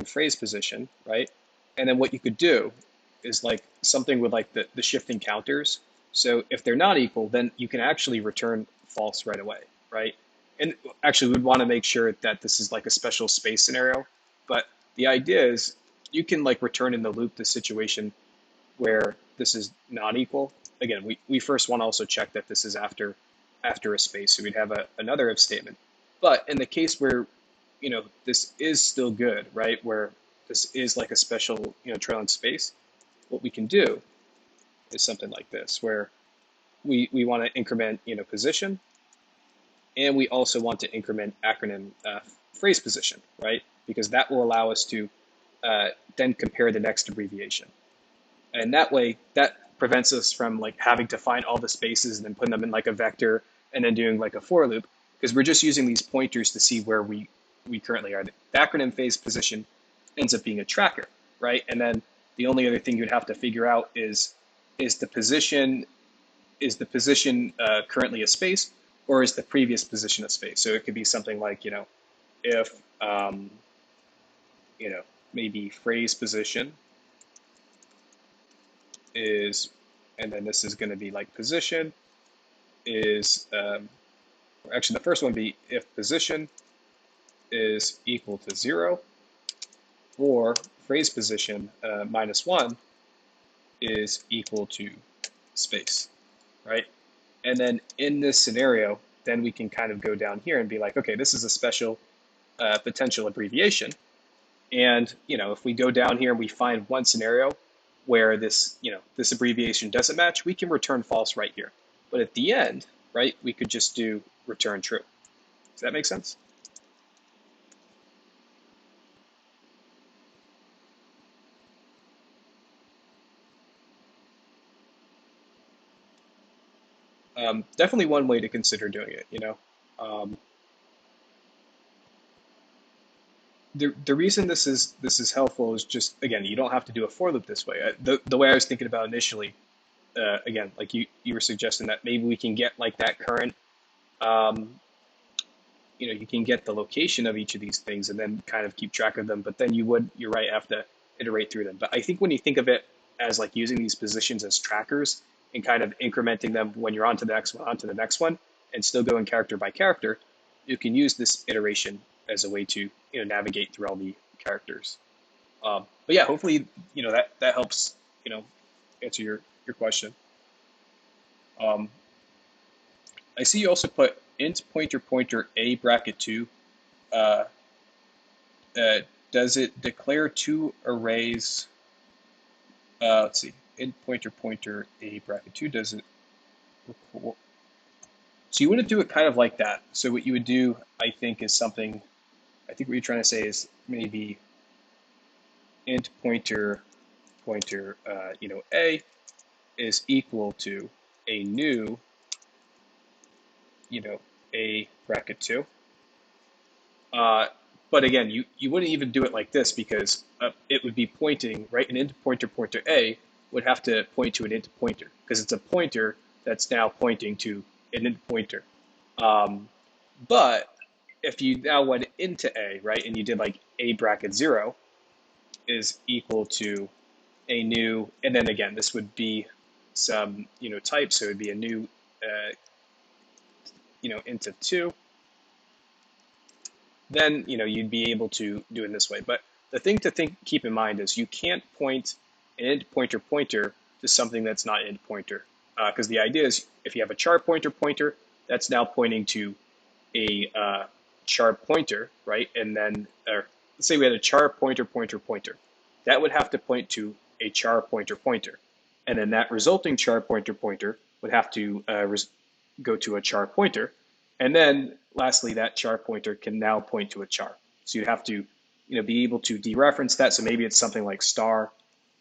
phrase position, right? And then what you could do is like something with like the shifting counters. So if they're not equal, then you can actually return false right away, right? And actually, we'd want to make sure that this is like a special space scenario. But the idea is you can like return in the loop the situation where this is not equal. Again, we first want to also check that this is after a space. So we'd have another if statement. But in the case where, this is still good, right? Where this is like a special, trailing space, what we can do is something like this, where we want to increment, position, and we also want to increment acronym phrase position, right? Because that will allow us to then compare the next abbreviation. And that way, that prevents us from like having to find all the spaces and then putting them in like a vector and then doing like a for loop, because we're just using these pointers to see where we currently are. The acronym phase position ends up being a tracker, right? And then the only other thing you'd have to figure out is the position currently a space, or is the previous position a space? So it could be something like, if you know maybe phrase position is, and then this is going to be like position is, actually the first one would be if position is equal to 0, or phrase position -1 is equal to space, right? And then in this scenario, then we can kind of go down here and be like, okay, this is a special potential abbreviation. And, if we go down here and we find one scenario where this abbreviation doesn't match, we can return false right here. But at the end, right, we could just do return true. Does that make sense? Definitely one way to consider doing it, Um, the reason this is helpful is just, again, you don't have to do a for loop this way. The way I was thinking about initially, again, like you were suggesting that maybe we can get like that current, um, you can get the location of each of these things and then kind of keep track of them. But then you're right, have to iterate through them. But I think when you think of it as like using these positions as trackers and kind of incrementing them when you're on to the next one, onto the next one, and still going character by character, you can use this iteration as a way to navigate through all the characters. But yeah, hopefully that helps answer your question. Um, I see you also put int pointer pointer a bracket 2. Uh, uh, does it declare two arrays? Let's see, int pointer pointer a bracket 2, does it record? So you wouldn't do it kind of like that. So what you would do, I think, is something. I think what you're trying to say is maybe int pointer a is equal to a new a bracket 2. But again, you wouldn't even do it like this because it would be pointing, right? An int pointer a would have to point to an int pointer because it's a pointer that's now pointing to an int pointer. Um, but if you now went into a, right, and you did like a bracket 0 is equal to a new, and then again, this would be some, type, so it would be a new, int of 2, then you'd be able to do it this way. But the thing to keep in mind is you can't point an int pointer to something that's not int pointer, because the idea is if you have a char pointer, that's now pointing to a char pointer, right? And then, let's say we had a char pointer, that would have to point to a char pointer, and then that resulting char pointer would have to go to a char pointer, and then lastly, that char pointer can now point to a char. So you have to, be able to dereference that. So maybe it's something like star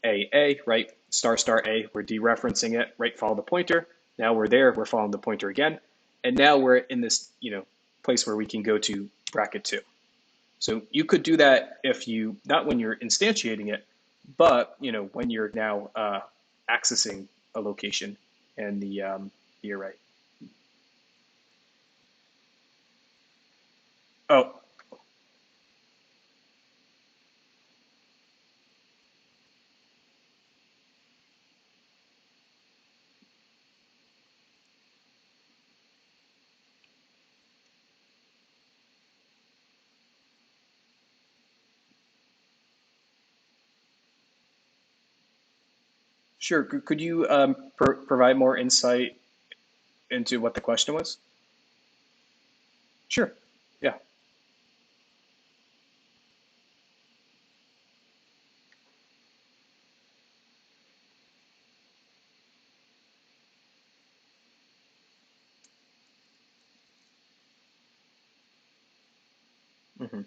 a, right? Star a, we're dereferencing it, right? Follow the pointer. Now we're there, we're following the pointer again. And now we're in this, place where we can go to bracket 2. So you could do that if you, not when you're instantiating it, but, when you're now accessing a location and the array. Oh, sure. Could you provide more insight into what the question was? Sure. Yeah. Hmm.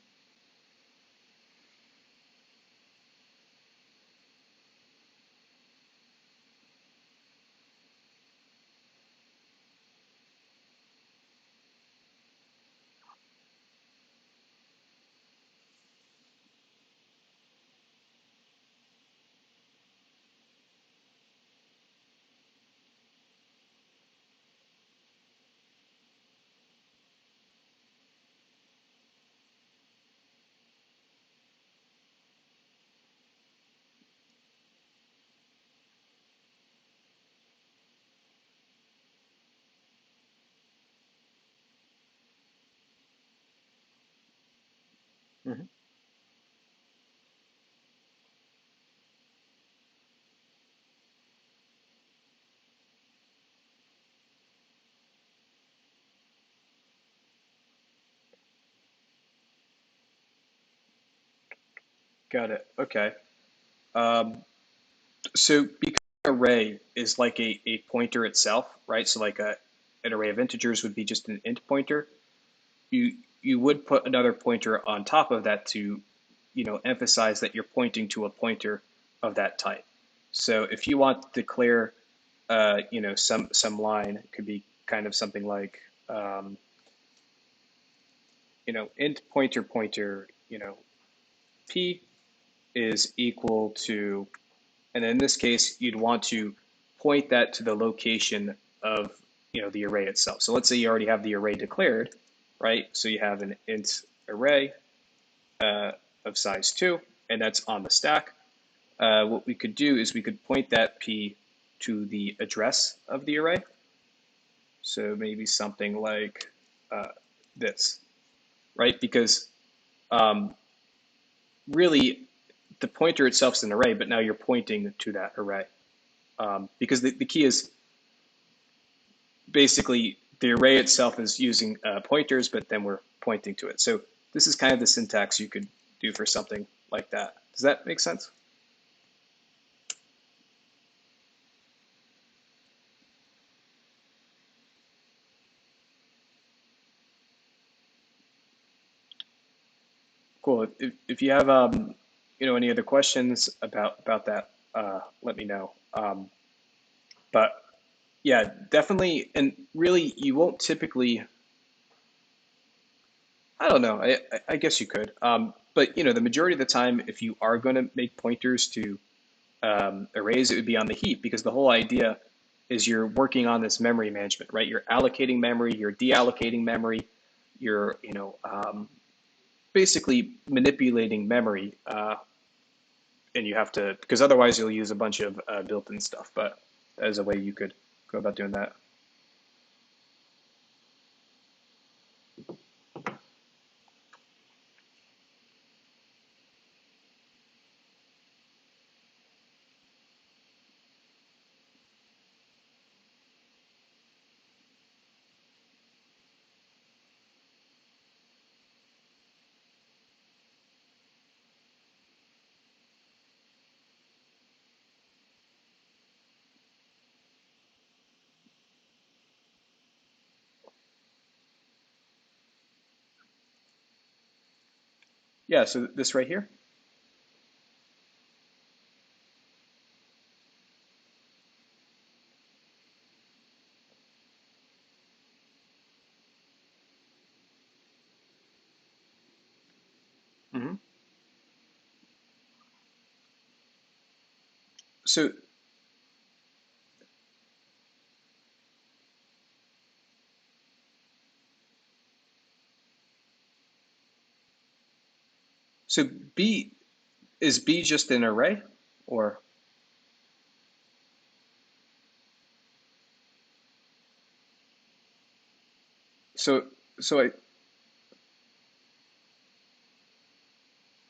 Hmm. Got it. Okay. Um, so because an array is like a pointer itself, right? So like an array of integers would be just an int pointer. You would put another pointer on top of that to, emphasize that you're pointing to a pointer of that type. So if you want to declare, some line, it could be kind of something like, int pointer, p is equal to, and in this case, you'd want to point that to the location of, the array itself. So let's say you already have the array declared, right? So you have an int array uh, of size 2, and that's on the stack. What we could do is we could point that p to the address of the array. So maybe something like this, right? Because um, really, the pointer itself is an array, but now you're pointing to that array. Because the key is basically the array itself is using pointers, but then we're pointing to it. So this is kind of the syntax you could do for something like that. Does that make sense? Cool. If you have any other questions about that, let me know. But yeah, definitely, and really, you won't typically. I don't know. I guess you could. But the majority of the time, if you are going to make pointers to arrays, it would be on the heap because the whole idea is you're working on this memory management, right? You're allocating memory, you're deallocating memory, you're basically manipulating memory, and you have to because otherwise you'll use a bunch of built-in stuff. But as a way you could go about doing that. Yeah. So this right here. Hmm. So so B is B just an array, or so so I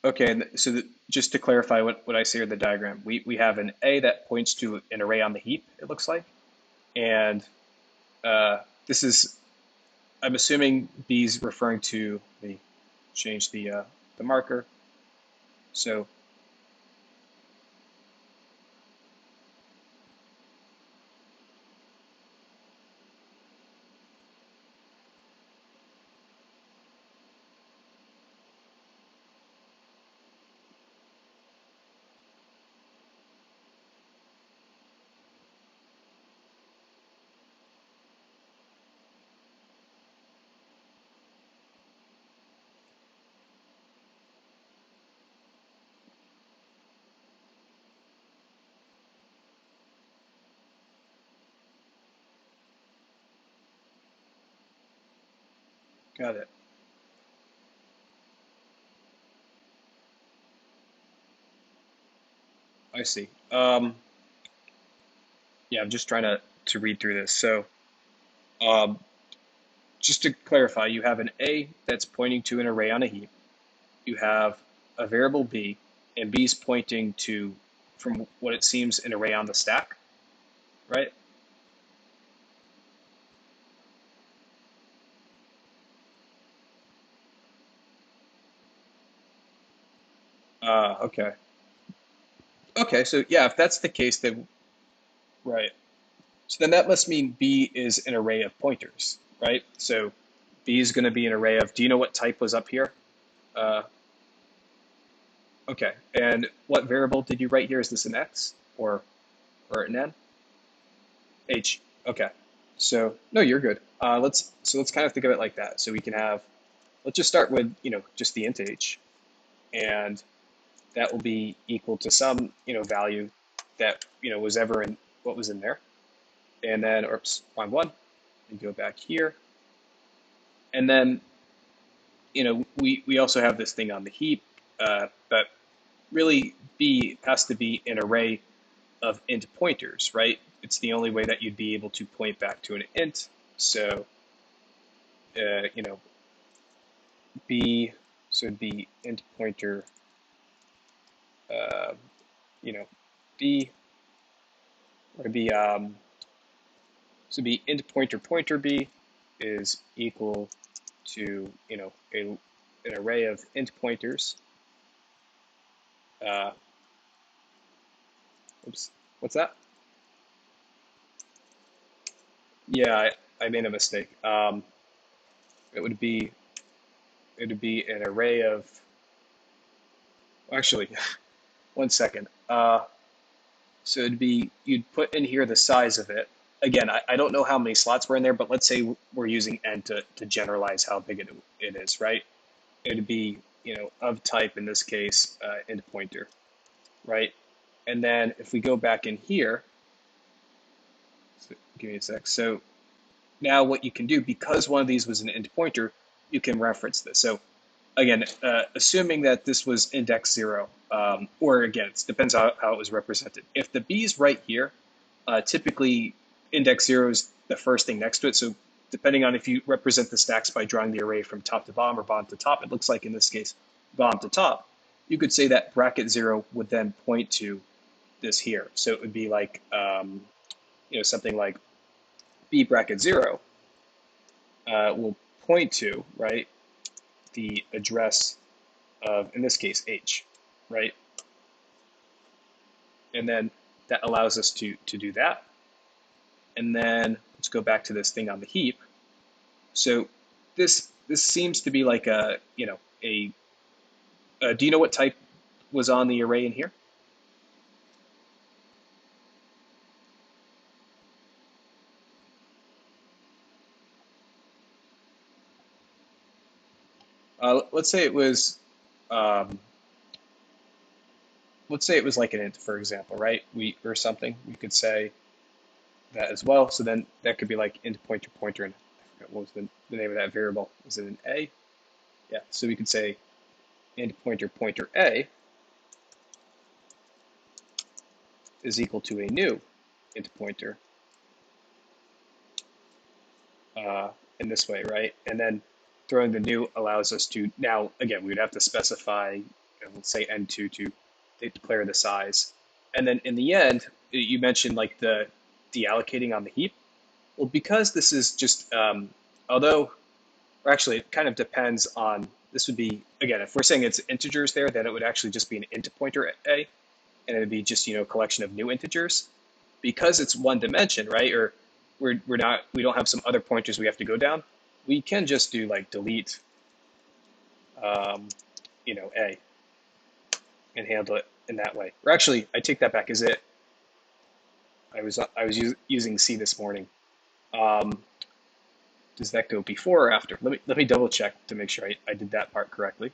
okay. And so just to clarify what I see in the diagram, we have an A that points to an array on the heap. It looks like, and this is I'm assuming B is referring to the change the marker. So got it. I see. Yeah, I'm just trying to read through this. So um, just to clarify, you have an A that's pointing to an array on a heap. You have a variable B, and B is pointing to, from what it seems, an array on the stack, right? Okay. Okay, so yeah, if that's the case, then right. So then that must mean B is an array of pointers, right? So B is going to be an array of. Do you know what type was up here? Uh, okay. And what variable did you write here? Is this an X or an N? H. Okay. So no, you're good. Let's kind of think of it like that. So we can have. Let's just start with just the int h, and that will be equal to some value that was ever in what was in there, and then oops, line one, and go back here, and then we also have this thing on the heap, but really B has to be an array of int pointers, right? It's the only way that you'd be able to point back to an int. So uh, you know B, so it'd be int pointer, uh, you know B, or it'd be so be int pointer pointer B is equal to an array of int pointers. Uh, oops, what's that? Yeah, I made a mistake. It would be an array of Actually, one second. So it'd be, you'd put in here the size of it. Again, I don't know how many slots were in there, but let's say we're using n to generalize how big it is, right? It'd be, of type, in this case, int pointer, right? And then if we go back in here, so give me a sec. So now what you can do, because one of these was an int pointer, you can reference this. So again, assuming that this was index 0, or again, it depends how it was represented. If the B is right here, typically index 0 is the first thing next to it. So depending on if you represent the stacks by drawing the array from top to bottom or bottom to top, it looks like in this case, bottom to top, you could say that bracket 0 would then point to this here. So it would be like, something like B bracket 0 will point to, right, the address of, in this case, H, right? And then that allows us to do that. And then let's go back to this thing on the heap. So this seems to be like a, do you know what type was on the array in here? Let's say it was, let's say it was like an int, for example, right? Or something. We could say that as well. So then that could be like int pointer pointer, and I forgot what was the name of that variable. Was it an A? Yeah. So we could say int pointer pointer A is equal to a new int pointer in this way, right? And then throwing the new allows us to, now again, we would have to specify, let's say n2 to declare the size. And then in the end, you mentioned like the deallocating on the heap. Well, because this is just, although, or actually it kind of depends on, this would be, again, if we're saying it's integers there, then it would actually just be an int pointer A, and it would be just, a collection of new integers. Because it's one dimension, right? Or we don't have some other pointers we have to go down. We can just do like delete, A, and handle it in that way. Or actually, I take that back. I was using C this morning. Does that go before or after? Let me double check to make sure I did that part correctly.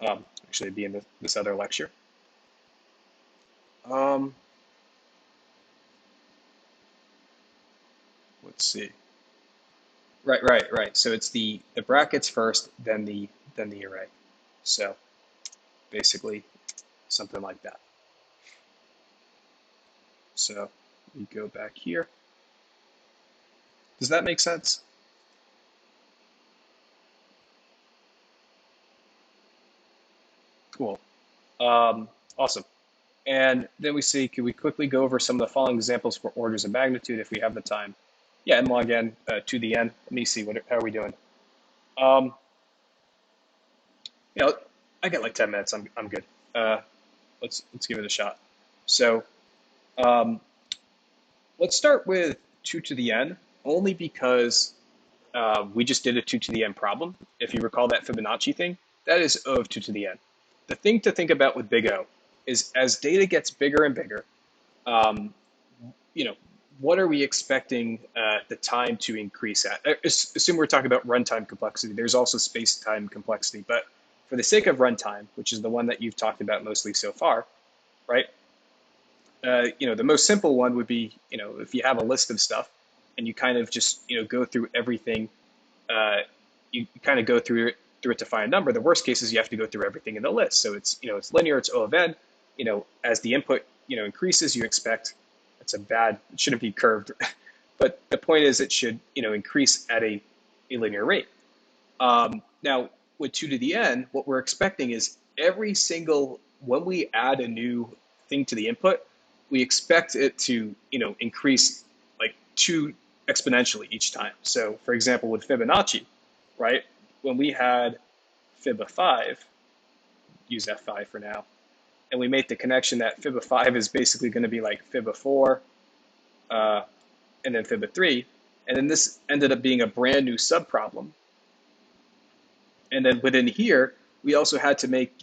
Actually, it'd be in this other lecture. Let's see. Right. So it's the brackets first, then the array. So basically something like that. So we go back here. Does that make sense? Cool. Awesome. And then we see, can we quickly go over some of the following examples for orders of magnitude if we have the time? Yeah, n log n to the n. Let me see, how are we doing? Um, I got like 10 minutes. I'm good. Let's give it a shot. So let's start with 2 to the n, only because we just did a 2 to the n problem. If you recall that Fibonacci thing, that is O of 2 to the n. The thing to think about with big O is as data gets bigger and bigger, what are we expecting the time to increase at? Assume we're talking about runtime complexity. There's also space-time complexity, but for the sake of runtime, which is the one that you've talked about mostly so far, right? The most simple one would be, if you have a list of stuff and you kind of just, go through everything, you kind of go through it to find a number. The worst case is you have to go through everything in the list. So it's, it's linear, it's O of n. As the input, increases, you expect, it shouldn't be curved, but the point is it should, increase at a linear rate. Now, with 2 to the n, what we're expecting is when we add a new thing to the input, we expect it to, increase like 2 exponentially each time. So for example, with Fibonacci, right? When we had fib of 5, use F5 for now, and we make the connection that fib of 5 is basically going to be like fib of 4, and then fib of 3, and then this ended up being a brand new subproblem. And then within here, we also had to make,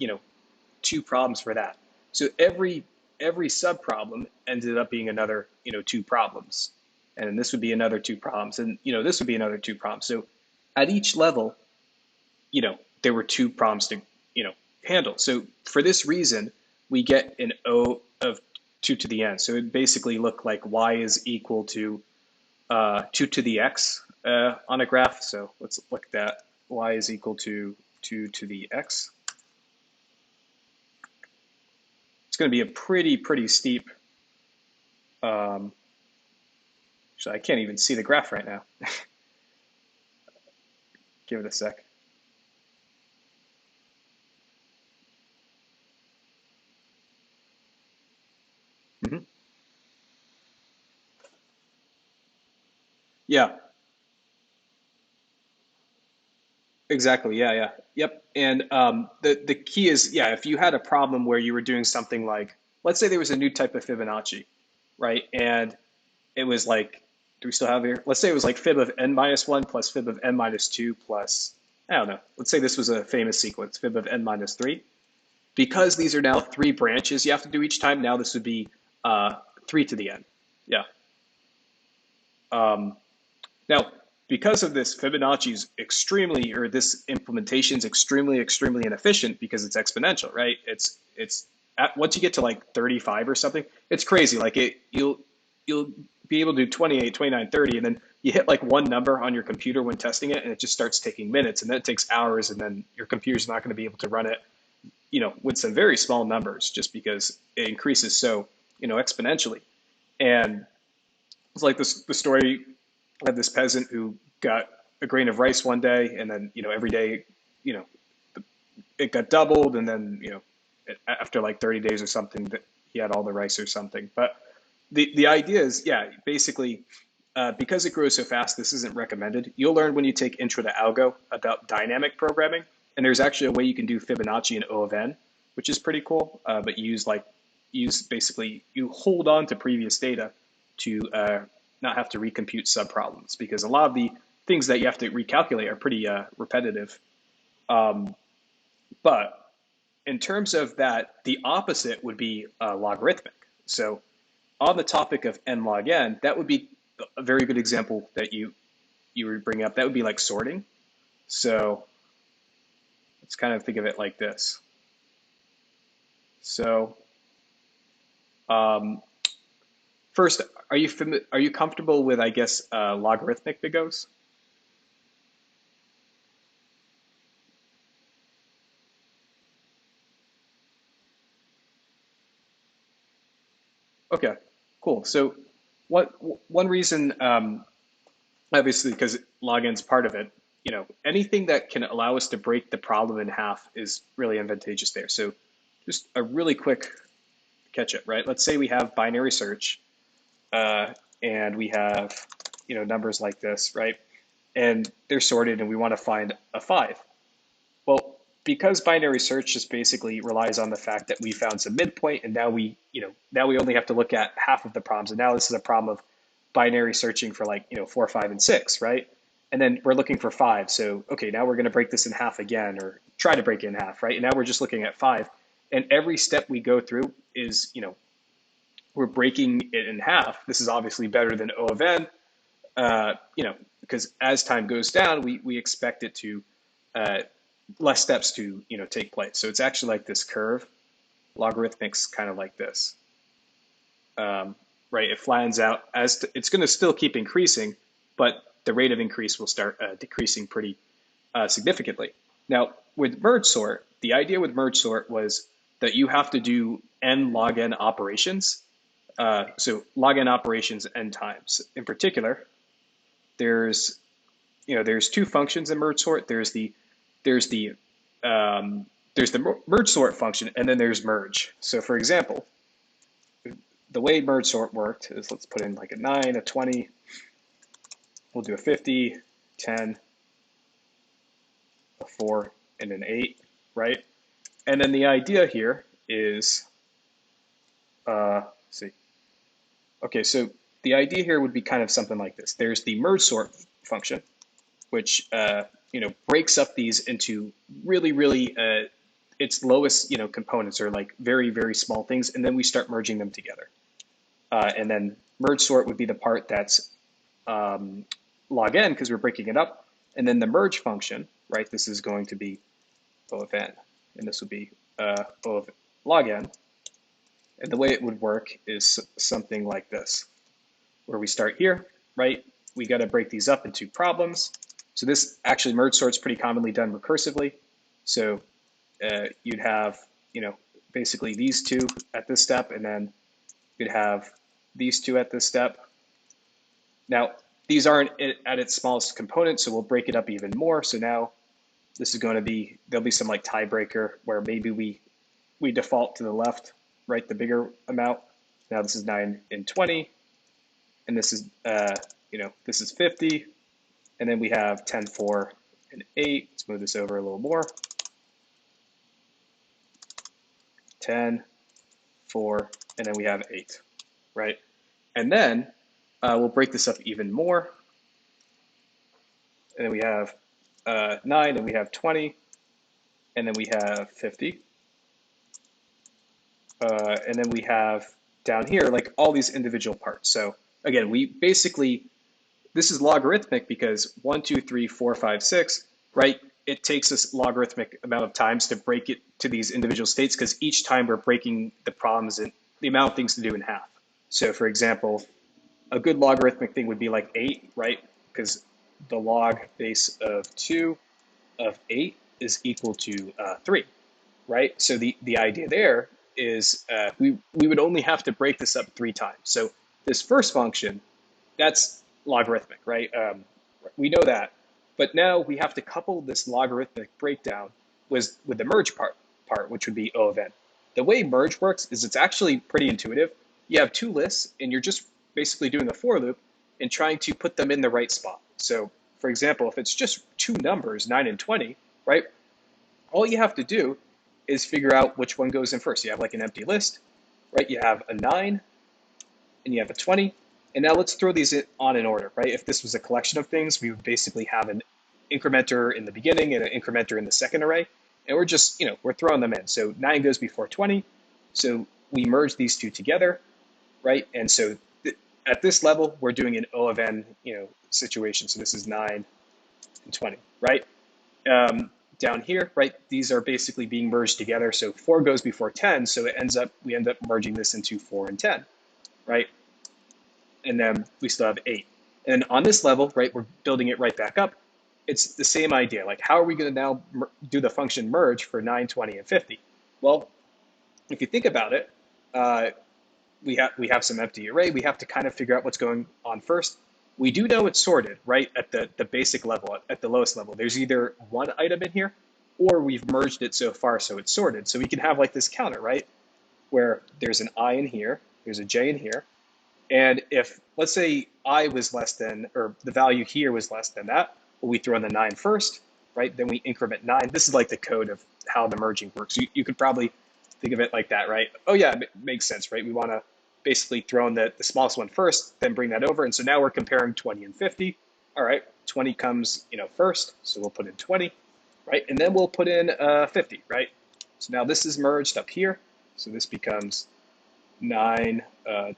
two problems for that. So every subproblem ended up being another, two problems. And this would be another two problems. And, this would be another two problems. So at each level, there were two problems to, handle. So for this reason, we get an O of 2 to the n. So it basically looked like y is equal to 2 to the x on a graph. So let's look at that. Y is equal to 2 to the x. It's going to be a pretty steep. Actually, I can't even see the graph right now. Give it a sec. Mm-hmm. Yeah, exactly. Yeah. Yep. And the key is, yeah, if you had a problem where you were doing something like, let's say there was a new type of Fibonacci, right? And it was like, do we still have here? Let's say it was like fib of n minus 1 plus fib of n minus 2 plus, I don't know. Let's say this was a famous sequence, fib of n minus 3. Because these are now three branches you have to do each time, now this would be 3 to the n. Yeah. Um, Now, because of this, Fibonacci is extremely, or this implementation is extremely inefficient because it's exponential, right? Once you get to like 35 or something, it's crazy. Like you'll be able to do 28, 29, 30, and then you hit like one number on your computer when testing it, and it just starts taking minutes, and then it takes hours, and then your computer's not going to be able to run it, with some very small numbers, just because it increases so, exponentially. And it's like the story of this peasant who got a grain of rice one day, and then every day, you know it got doubled, and then after like 30 days or something, that he had all the rice or something. But the idea is, yeah, basically, because it grows so fast, this isn't recommended. You'll learn when you take Intro to Algo about dynamic programming, and there's actually a way you can do Fibonacci and O of n, which is pretty cool. But you hold on to previous data to not have to recompute subproblems, because a lot of the things that you have to recalculate are pretty repetitive. Um, but in terms of that, the opposite would be logarithmic. So on the topic of n log n, that would be a very good example that you were bringing up. That would be like sorting. So let's kind of think of it like this. So um, first, are you comfortable with, I guess, logarithmic big O's? Okay, cool. So what one reason, obviously, because log n's part of it, anything that can allow us to break the problem in half is really advantageous there. So just a really quick catch up, right? Let's say we have binary search, and we have, numbers like this, right? And they're sorted, and we want to find a 5. Well, because binary search just basically relies on the fact that we found some midpoint, and now we only have to look at half of the problems. And now this is a problem of binary searching for like, 4, 5, and 6, right? And then we're looking for 5. So, okay, now we're going to break this in half again, or try to break it in half, right? And now we're just looking at 5. And every step we go through is, we're breaking it in half. This is obviously better than O of n, because as time goes down, we expect it to uh, less steps to take place. So it's actually like this curve. Logarithmic's kind of like this, right? It flattens out it's going to still keep increasing, but the rate of increase will start decreasing pretty significantly. Now, with merge sort, the idea with merge sort was that you have to do n log n operations. So log n operations n times. In particular, there's there's two functions in merge sort. There's the there's the merge sort function, and then there's merge. So for example, the way merge sort worked is, let's put in like a 9, a 20, we'll do a 50, 10, a 4, and an 8, right? And then the idea here is, let's see. Okay, so the idea here would be kind of something like this. There's the merge sort function, which breaks up these into really its lowest, components are like very, very small things, and then we start merging them together. And then merge sort would be the part that's log n because we're breaking it up. And then the merge function, right? This is going to be O of n, and this would be O of log n. And the way it would work is something like this, where we start here, right? We got to break these up into problems. So this actually merge sort's pretty commonly done recursively. So you'd have, basically these two at this step, and then you'd have these two at this step. Now, these aren't at its smallest component, so we'll break it up even more. So now this is going to be, there'll be some like tiebreaker where maybe we default to the left, right, the bigger amount. Now this is 9 and 20, and this is, this is 50, and then we have 10, 4, and 8. Let's move this over a little more. 10, 4, and then we have 8, right? And then we'll break this up even more. And then we have 9, and we have 20, and then we have 50. And then we have down here, like all these individual parts. So again, we basically, this is logarithmic because 1, 2, 3, 4, 5, 6, right? It takes us logarithmic amount of times to break it to these individual states because each time we're breaking the problems and the amount of things to do in half. So for example, a good logarithmic thing would be like 8, right? Because the log base of 2 of 8 is equal to 3, right? So the idea there is we would only have to break this up 3 times. So this first function, that's logarithmic, right? We know that. But now we have to couple this logarithmic breakdown with the merge part, which would be O of n. The way merge works is it's actually pretty intuitive. You have 2 lists, and you're just basically doing a for loop and trying to put them in the right spot. So for example, if it's just 2 numbers, 9 and 20, right? All you have to do is figure out which one goes in first. You have like an empty list, right? You have a 9 and you have a 20. And now let's throw these on in order, right? If this was a collection of things, we would basically have an incrementer in the beginning and an incrementer in the second array. And we're just, we're throwing them in. So 9 goes before 20. So we merge these two together, right? And so at this level, we're doing an O of n, situation. So this is 9 and 20, right? Down here, right, these are basically being merged together. So 4 goes before 10, so we end up merging this into 4 and 10, right? And then we still have 8. And on this level, right, we're building it right back up. It's the same idea. Like, how are we going to now do the function merge for 9, 20, and 50? Well, if you think about it, we have some empty array. We have to kind of figure out what's going on first. We do know it's sorted, right, at the basic level, at the lowest level. There's either one item in here, or we've merged it so far so it's sorted. So we can have like this counter, right, where there's an I in here, there's a J in here, and if, let's say, I was less than, or the value here was less than that, well, we throw in the 9 first, right? Then we increment 9. This is like the code of how the merging works. You could probably think of it like that, right? Oh yeah, it makes sense, right? We want to basically throw in the smallest one first, then bring that over. And so now we're comparing 20 and 50. All right, 20 comes, first, so we'll put in 20, right? And then we'll put in 50, right? So now this is merged up here. So this becomes 9,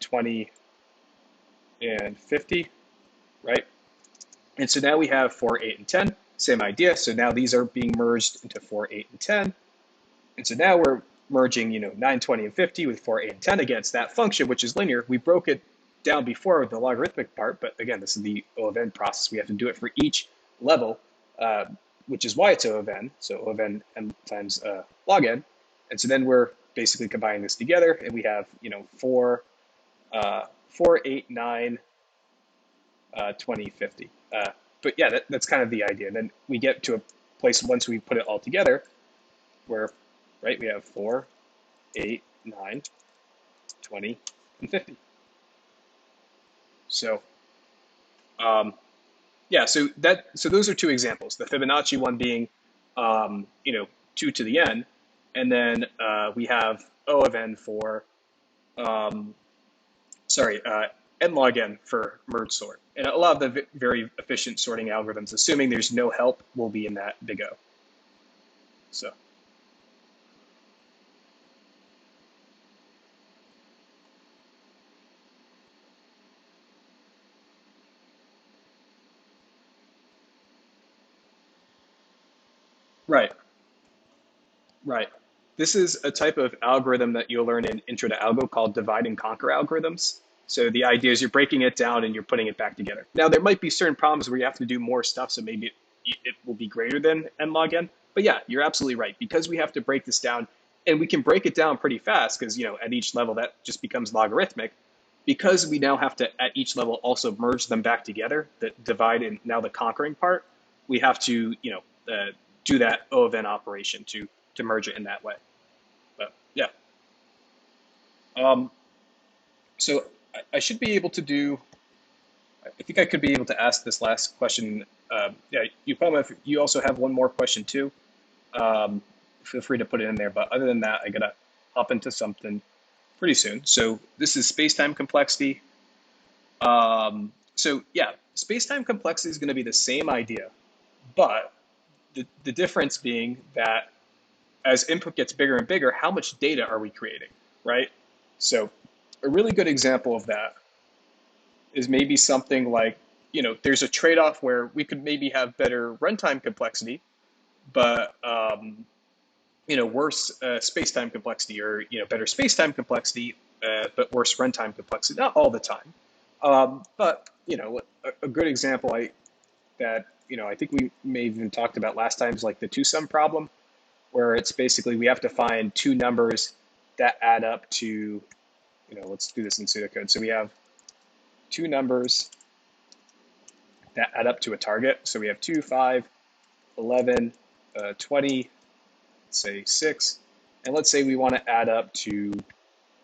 20, and 50, right? And so now we have 4, 8, and 10, same idea. So now these are being merged into 4, 8, and 10. And so now we're merging, 9, 20, and 50 with 4, 8, and 10 against that function, which is linear. We broke it down before with the logarithmic part, but again, this is the O of n process. We have to do it for each level, which is why it's O of n. So O of n times log n. And so then we're basically combining this together, and we have, 4, 8, 9, 20, 50. But yeah, that's kind of the idea. And then we get to a place once we put it all together where, right, we have 4, 8, 9, 20, and 50. So, yeah, so those are 2 examples. The Fibonacci one being, 2 to the n, and then we have O of n for, n log n for merge sort. And a lot of the very efficient sorting algorithms, assuming there's no help, will be in that big O. So. Right, right. This is a type of algorithm that you'll learn in Intro to Algo called divide and conquer algorithms. So the idea is you're breaking it down and you're putting it back together. Now, there might be certain problems where you have to do more stuff, so maybe it will be greater than n log n. But yeah, you're absolutely right. Because we have to break this down, and we can break it down pretty fast because, at each level that just becomes logarithmic. Because we now have to, at each level, also merge them back together, the divide and now the conquering part, we have to, do that O of n operation to merge it in that way. But yeah, um, so I should be able to do. I think I could be able to ask this last question. Yeah, you probably you also have one more question too. Um, Feel free to put it in there. But other than that, I gotta hop into something pretty soon. So this is space-time complexity. So yeah, space-time complexity is going to be the same idea, but the difference being that as input gets bigger and bigger, how much data are we creating, right? So a really good example of that is maybe something like, there's a trade-off where we could maybe have better runtime complexity, but worse space-time complexity, or better space-time complexity, but worse runtime complexity. Not all the time, but a good example that I think we may have even talked about last time is like the two-sum problem, where it's basically we have to find two numbers that add up to, let's do this in pseudocode. So we have two numbers that add up to a target. So we have 2, 5, 11, 20, let's say 6, and let's say we want to add up to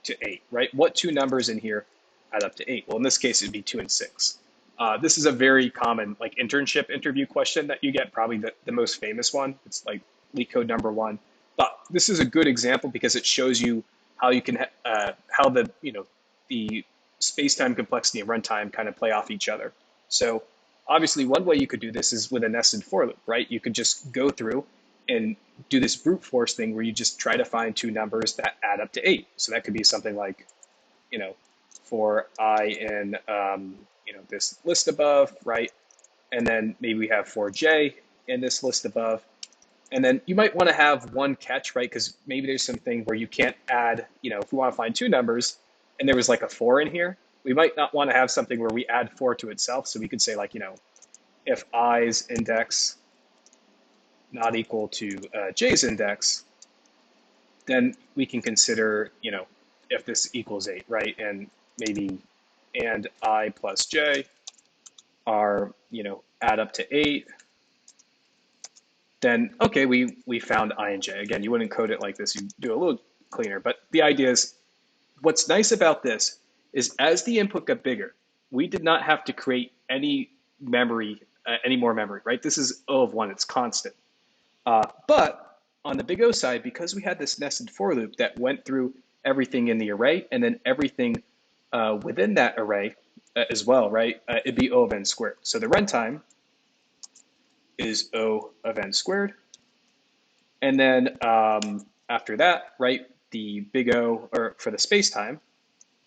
8, right? What two numbers in here add up to 8? Well, in this case, it'd be 2 and 6. This is a very common like internship interview question that you get, probably the most famous one. It's like LeetCode number 1. But this is a good example because it shows you how you can how the space-time complexity and runtime kind of play off each other. So obviously, one way you could do this is with a nested for loop, right? You could just go through and do this brute force thing where you just try to find two numbers that add up to 8. So that could be something like, for I in this list above, right? And then maybe we have for j in this list above. And then you might want to have one catch, right? Because maybe there's something where you can't add, if we want to find two numbers and there was like a 4 in here, we might not want to have something where we add 4 to itself. So we could say like, if i's index not equal to j's index, then we can consider, if this equals 8, right? And maybe and I plus j are, add up to 8, then okay, we found I and j. Again, you wouldn't code it like this, you do it a little cleaner. But the idea is, what's nice about this is as the input got bigger, we did not have to create any memory, any more memory, right? This is O of 1, it's constant. But on the big O side, because we had this nested for loop that went through everything in the array and then everything within that array as well, right? It'd be O of n squared. So the runtime is O of n squared. And then after that, right, the big O, or for the space-time,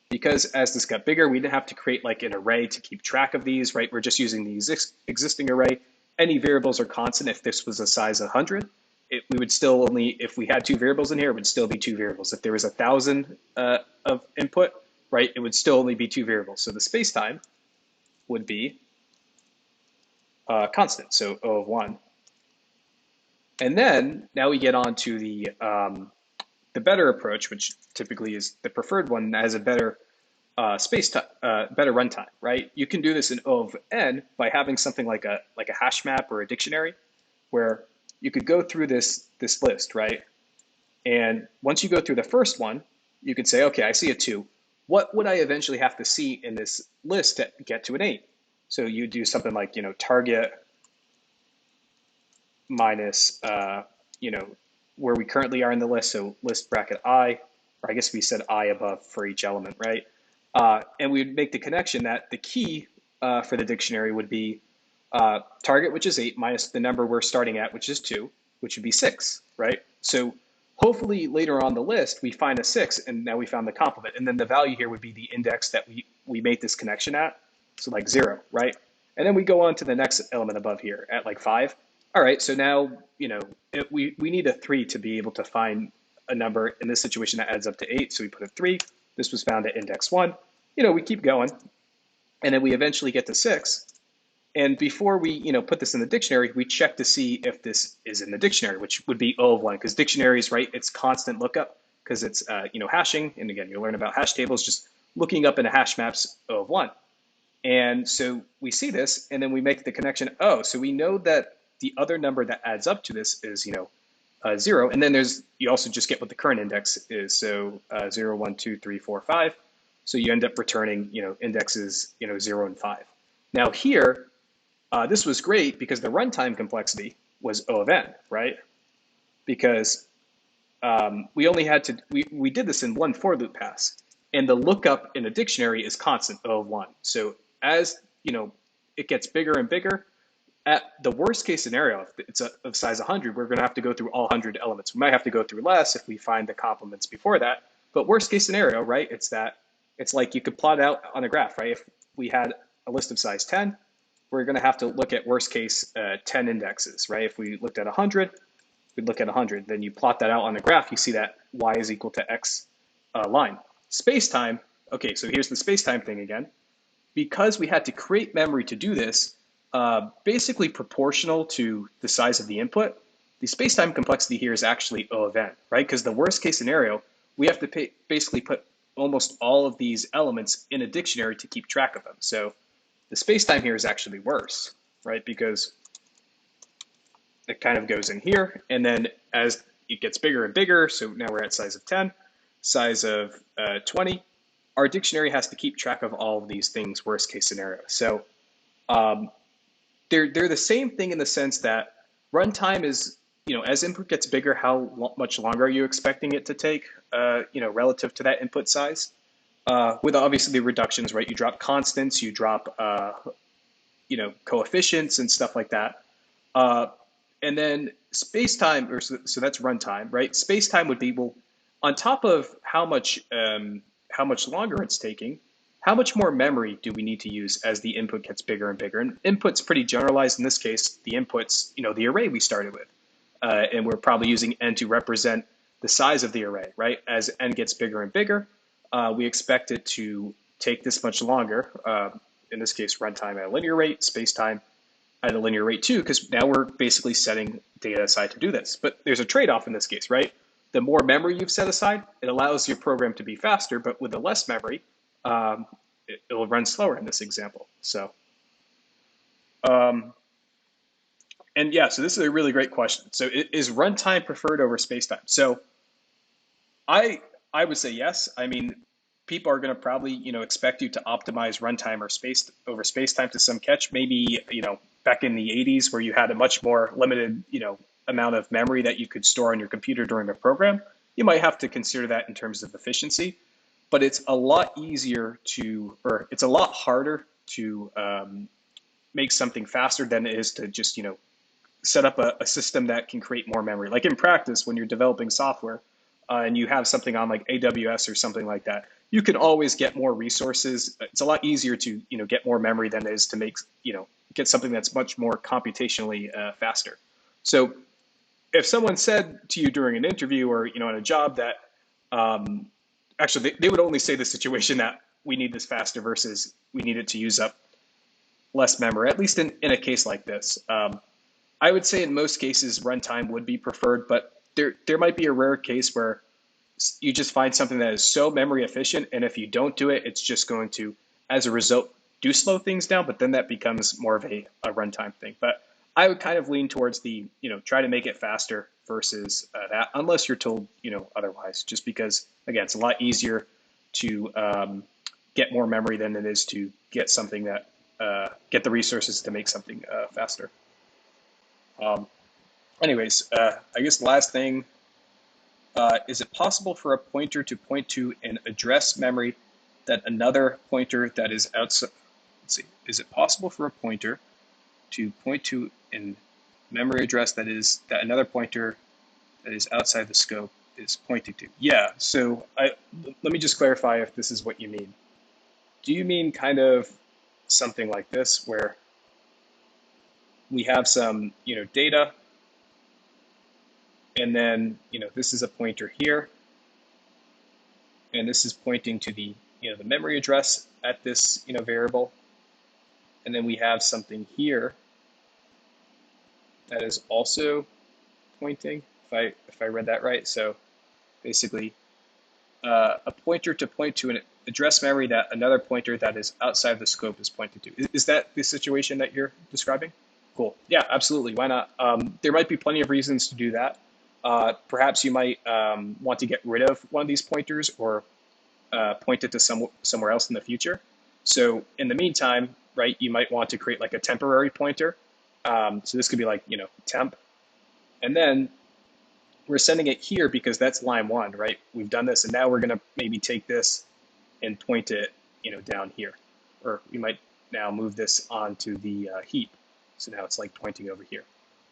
because as this got bigger, we didn't have to create like an array to keep track of these, right? We're just using the existing array. Any variables are constant. If this was a size 100, we would still only, if we had two variables in here, it would still be two variables. If there was 1,000 of input, right, it would still only be two variables. So the space-time would be constant, so O of 1. And then now we get on to the better approach, which typically is the preferred one, that has a better better runtime, right? You can do this in O of n by having something like a hash map or a dictionary, where you could go through this list, right? And once you go through the first one, you could say, okay, I see a 2. What would I eventually have to see in this list to get to an 8? So you do something like, target minus, where we currently are in the list, so list bracket I, or I guess we said I above for each element, right? And we'd make the connection that the key for the dictionary would be target, which is 8, minus the number we're starting at, which is 2, which would be 6, right? So hopefully later on the list, we find a 6, and now we found the complement. And then the value here would be the index that we made this connection at, so like 0, right? And then we go on to the next element above here at like 5. All right, so now, we need a 3 to be able to find a number in this situation that adds up to 8. So we put a 3. This was found at index 1. We keep going, and then we eventually get to 6. And before we, put this in the dictionary, we check to see if this is in the dictionary, which would be O of 1, because dictionaries, right, it's constant lookup because it's, hashing. And again, you'll learn about hash tables, just looking up in a hash maps O of 1. And so we see this, and then we make the connection. Oh, so we know that the other number that adds up to this is, 0. And then you also just get what the current index is. So 0, 1, 2, 3, 4, 5. So you end up returning, indexes, 0 and 5. Now here, this was great because the runtime complexity was O of n, right? Because we only had to, we did this in one for loop pass. And the lookup in a dictionary is constant, O of 1. So as it gets bigger and bigger, at the worst case scenario, if it's of size 100, we're going to have to go through all 100 elements. We might have to go through less if we find the complements before that. But worst case scenario, right, it's like you could plot it out on a graph, right? If we had a list of size 10, we're going to have to look at worst case 10 indexes, right? If we looked at 100, we'd look at 100. Then you plot that out on the graph, you see that y is equal to x line. Space-time, okay, so here's the space-time thing again. Because we had to create memory to do this, basically proportional to the size of the input, the space-time complexity here is actually O of n, right? Because the worst case scenario, we have to basically put almost all of these elements in a dictionary to keep track of them. So the space-time here is actually worse, right? Because it kind of goes in here, and then as it gets bigger and bigger, so now we're at size of 10, size of 20, our dictionary has to keep track of all of these things, worst case scenario. So they're the same thing in the sense that runtime is, as input gets bigger, how much longer are you expecting it to take, relative to that input size? With obviously the reductions, right? You drop constants, you drop, coefficients and stuff like that. And then space-time, so that's runtime, right? Space-time would be, well, on top of how much longer it's taking, how much more memory do we need to use as the input gets bigger and bigger? And input's pretty generalized in this case. The input's, the array we started with. And we're probably using n to represent the size of the array, right? As n gets bigger and bigger, we expect it to take this much longer. In this case, runtime at a linear rate, space-time at a linear rate too, because now we're basically setting data aside to do this. But there's a trade-off in this case, right? The more memory you've set aside, it allows your program to be faster, but with the less memory, it'll run slower in this example. So, and yeah, so this is a really great question. So is runtime preferred over spacetime? So I would say yes. I mean, people are going to probably, expect you to optimize runtime or spacetime to some catch. Maybe, back in the 80s where you had a much more limited, amount of memory that you could store on your computer during a program, you might have to consider that in terms of efficiency. But it's a lot easier or it's a lot harder to make something faster than it is to just, set up a system that can create more memory. Like in practice, when you're developing software and you have something on like AWS or something like that, you can always get more resources. It's a lot easier to, get more memory than it is to make, get something that's much more computationally faster. So if someone said to you during an interview or, on a job that, actually they would only say the situation that we need this faster versus we need it to use up less memory, at least in a case like this. I would say in most cases, runtime would be preferred, but there might be a rare case where you just find something that is so memory efficient, and if you don't do it, it's just going to, as a result, do slow things down, but then that becomes more of a runtime thing. But I would kind of lean towards the, try to make it faster versus that, unless you're told, otherwise, just because, again, it's a lot easier to get more memory than it is to get something that, get the resources to make something faster. Anyways, I guess the last thing, is it possible for a pointer to point to an address memory that another pointer that is outside, let's see, is it possible for a pointer to point to a memory address that another pointer that is outside the scope is pointing to? Yeah, so let me just clarify if this is what you mean. Do you mean kind of something like this where we have some, data, and then, this is a pointer here, and this is pointing to the, the memory address at this, variable. And then we have something here that is also pointing, if I read that right. So basically, a pointer to point to an address memory that another pointer that is outside the scope is pointed to. Is that the situation that you're describing? Cool. Yeah, absolutely. Why not? There might be plenty of reasons to do that. Perhaps you might want to get rid of one of these pointers or point it to somewhere else in the future. So in the meantime, right, you might want to create like a temporary pointer. So this could be like, temp. And then we're sending it here because that's line 1, right? We've done this, and now we're going to maybe take this and point it, down here. Or we might now move this onto the heap. So now it's like pointing over here.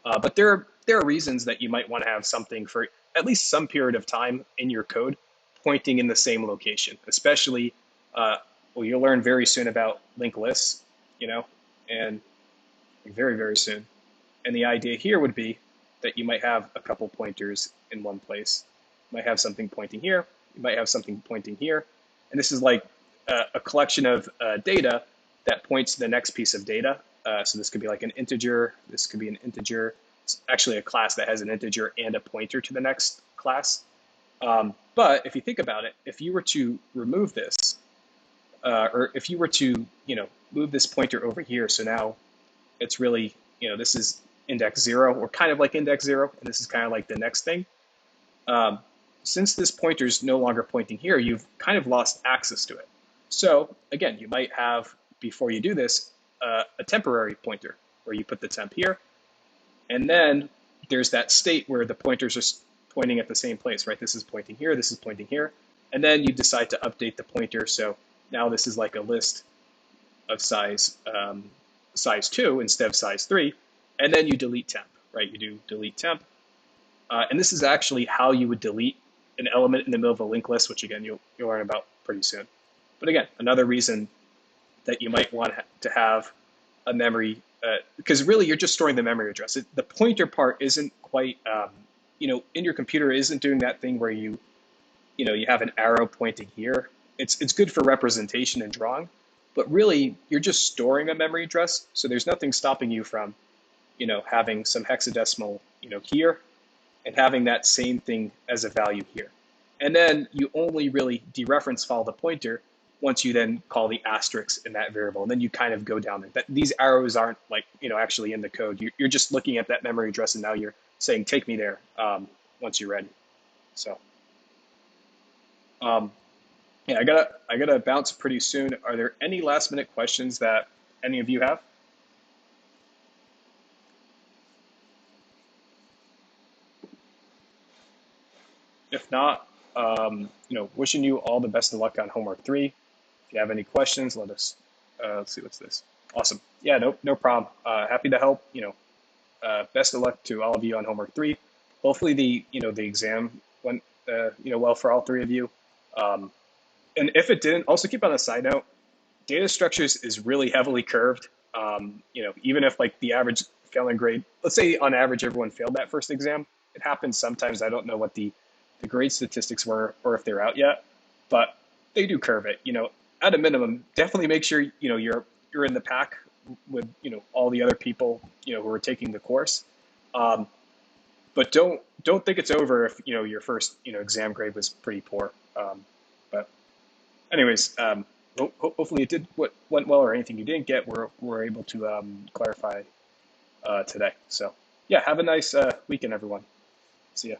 But there are reasons that you might want to have something for at least some period of time in your code pointing in the same location, especially, well, you'll learn very soon about linked lists, and very, very soon. And the idea here would be that you might have a couple pointers in one place. You might have something pointing here, you might have something pointing here, and this is like a collection of data that points to the next piece of data. So this could be like an integer, this could be an integer. It's actually a class that has an integer and a pointer to the next class. But if you think about it, if you were to remove this, or if you were to, move this pointer over here, so now it's really, this is index 0, or kind of like index 0, and this is kind of like the next thing. Since this pointer is no longer pointing here, you've kind of lost access to it. So again, you might have, before you do this, a temporary pointer where you put the temp here, and then there's that state where the pointers are pointing at the same place, right? This is pointing here, this is pointing here, and then you decide to update the pointer. So now this is like a list of size 2 instead of size 3, and then you delete temp, right? You do delete temp, and this is actually how you would delete an element in the middle of a linked list, which again you'll learn about pretty soon. But again, another reason that you might want to have a memory, because really you're just storing the memory address. The pointer part isn't quite, in your computer isn't doing that thing where you have an arrow pointing here. It's good for representation and drawing, but really you're just storing a memory address. So there's nothing stopping you from, having some hexadecimal, here, and having that same thing as a value here. And then you only really dereference follow the pointer once you then call the asterisk in that variable, and then you kind of go down there. These arrows aren't like, actually in the code. You're just looking at that memory address, and now you're saying, take me there once you're ready. So, yeah, I gotta bounce pretty soon. Are there any last minute questions that any of you have? If not, wishing you all the best of luck on homework 3. If you have any questions, let us, let's see, what's this? Awesome. Yeah, no problem. Happy to help. Best of luck to all of you on homework 3. Hopefully the exam went, well for all 3 of you. And if it didn't, also keep on a side note, data structures is really heavily curved. Even if like the average failing grade, let's say on average everyone failed that first exam, it happens sometimes. I don't know what the grade statistics were or if they're out yet, but they do curve it. At a minimum, definitely make sure you're in the pack with all the other people who are taking the course. But don't think it's over if your first exam grade was pretty poor. But anyways, hopefully it did what went well, or anything you didn't get, we're able to clarify today. So yeah, have a nice weekend, everyone. See ya.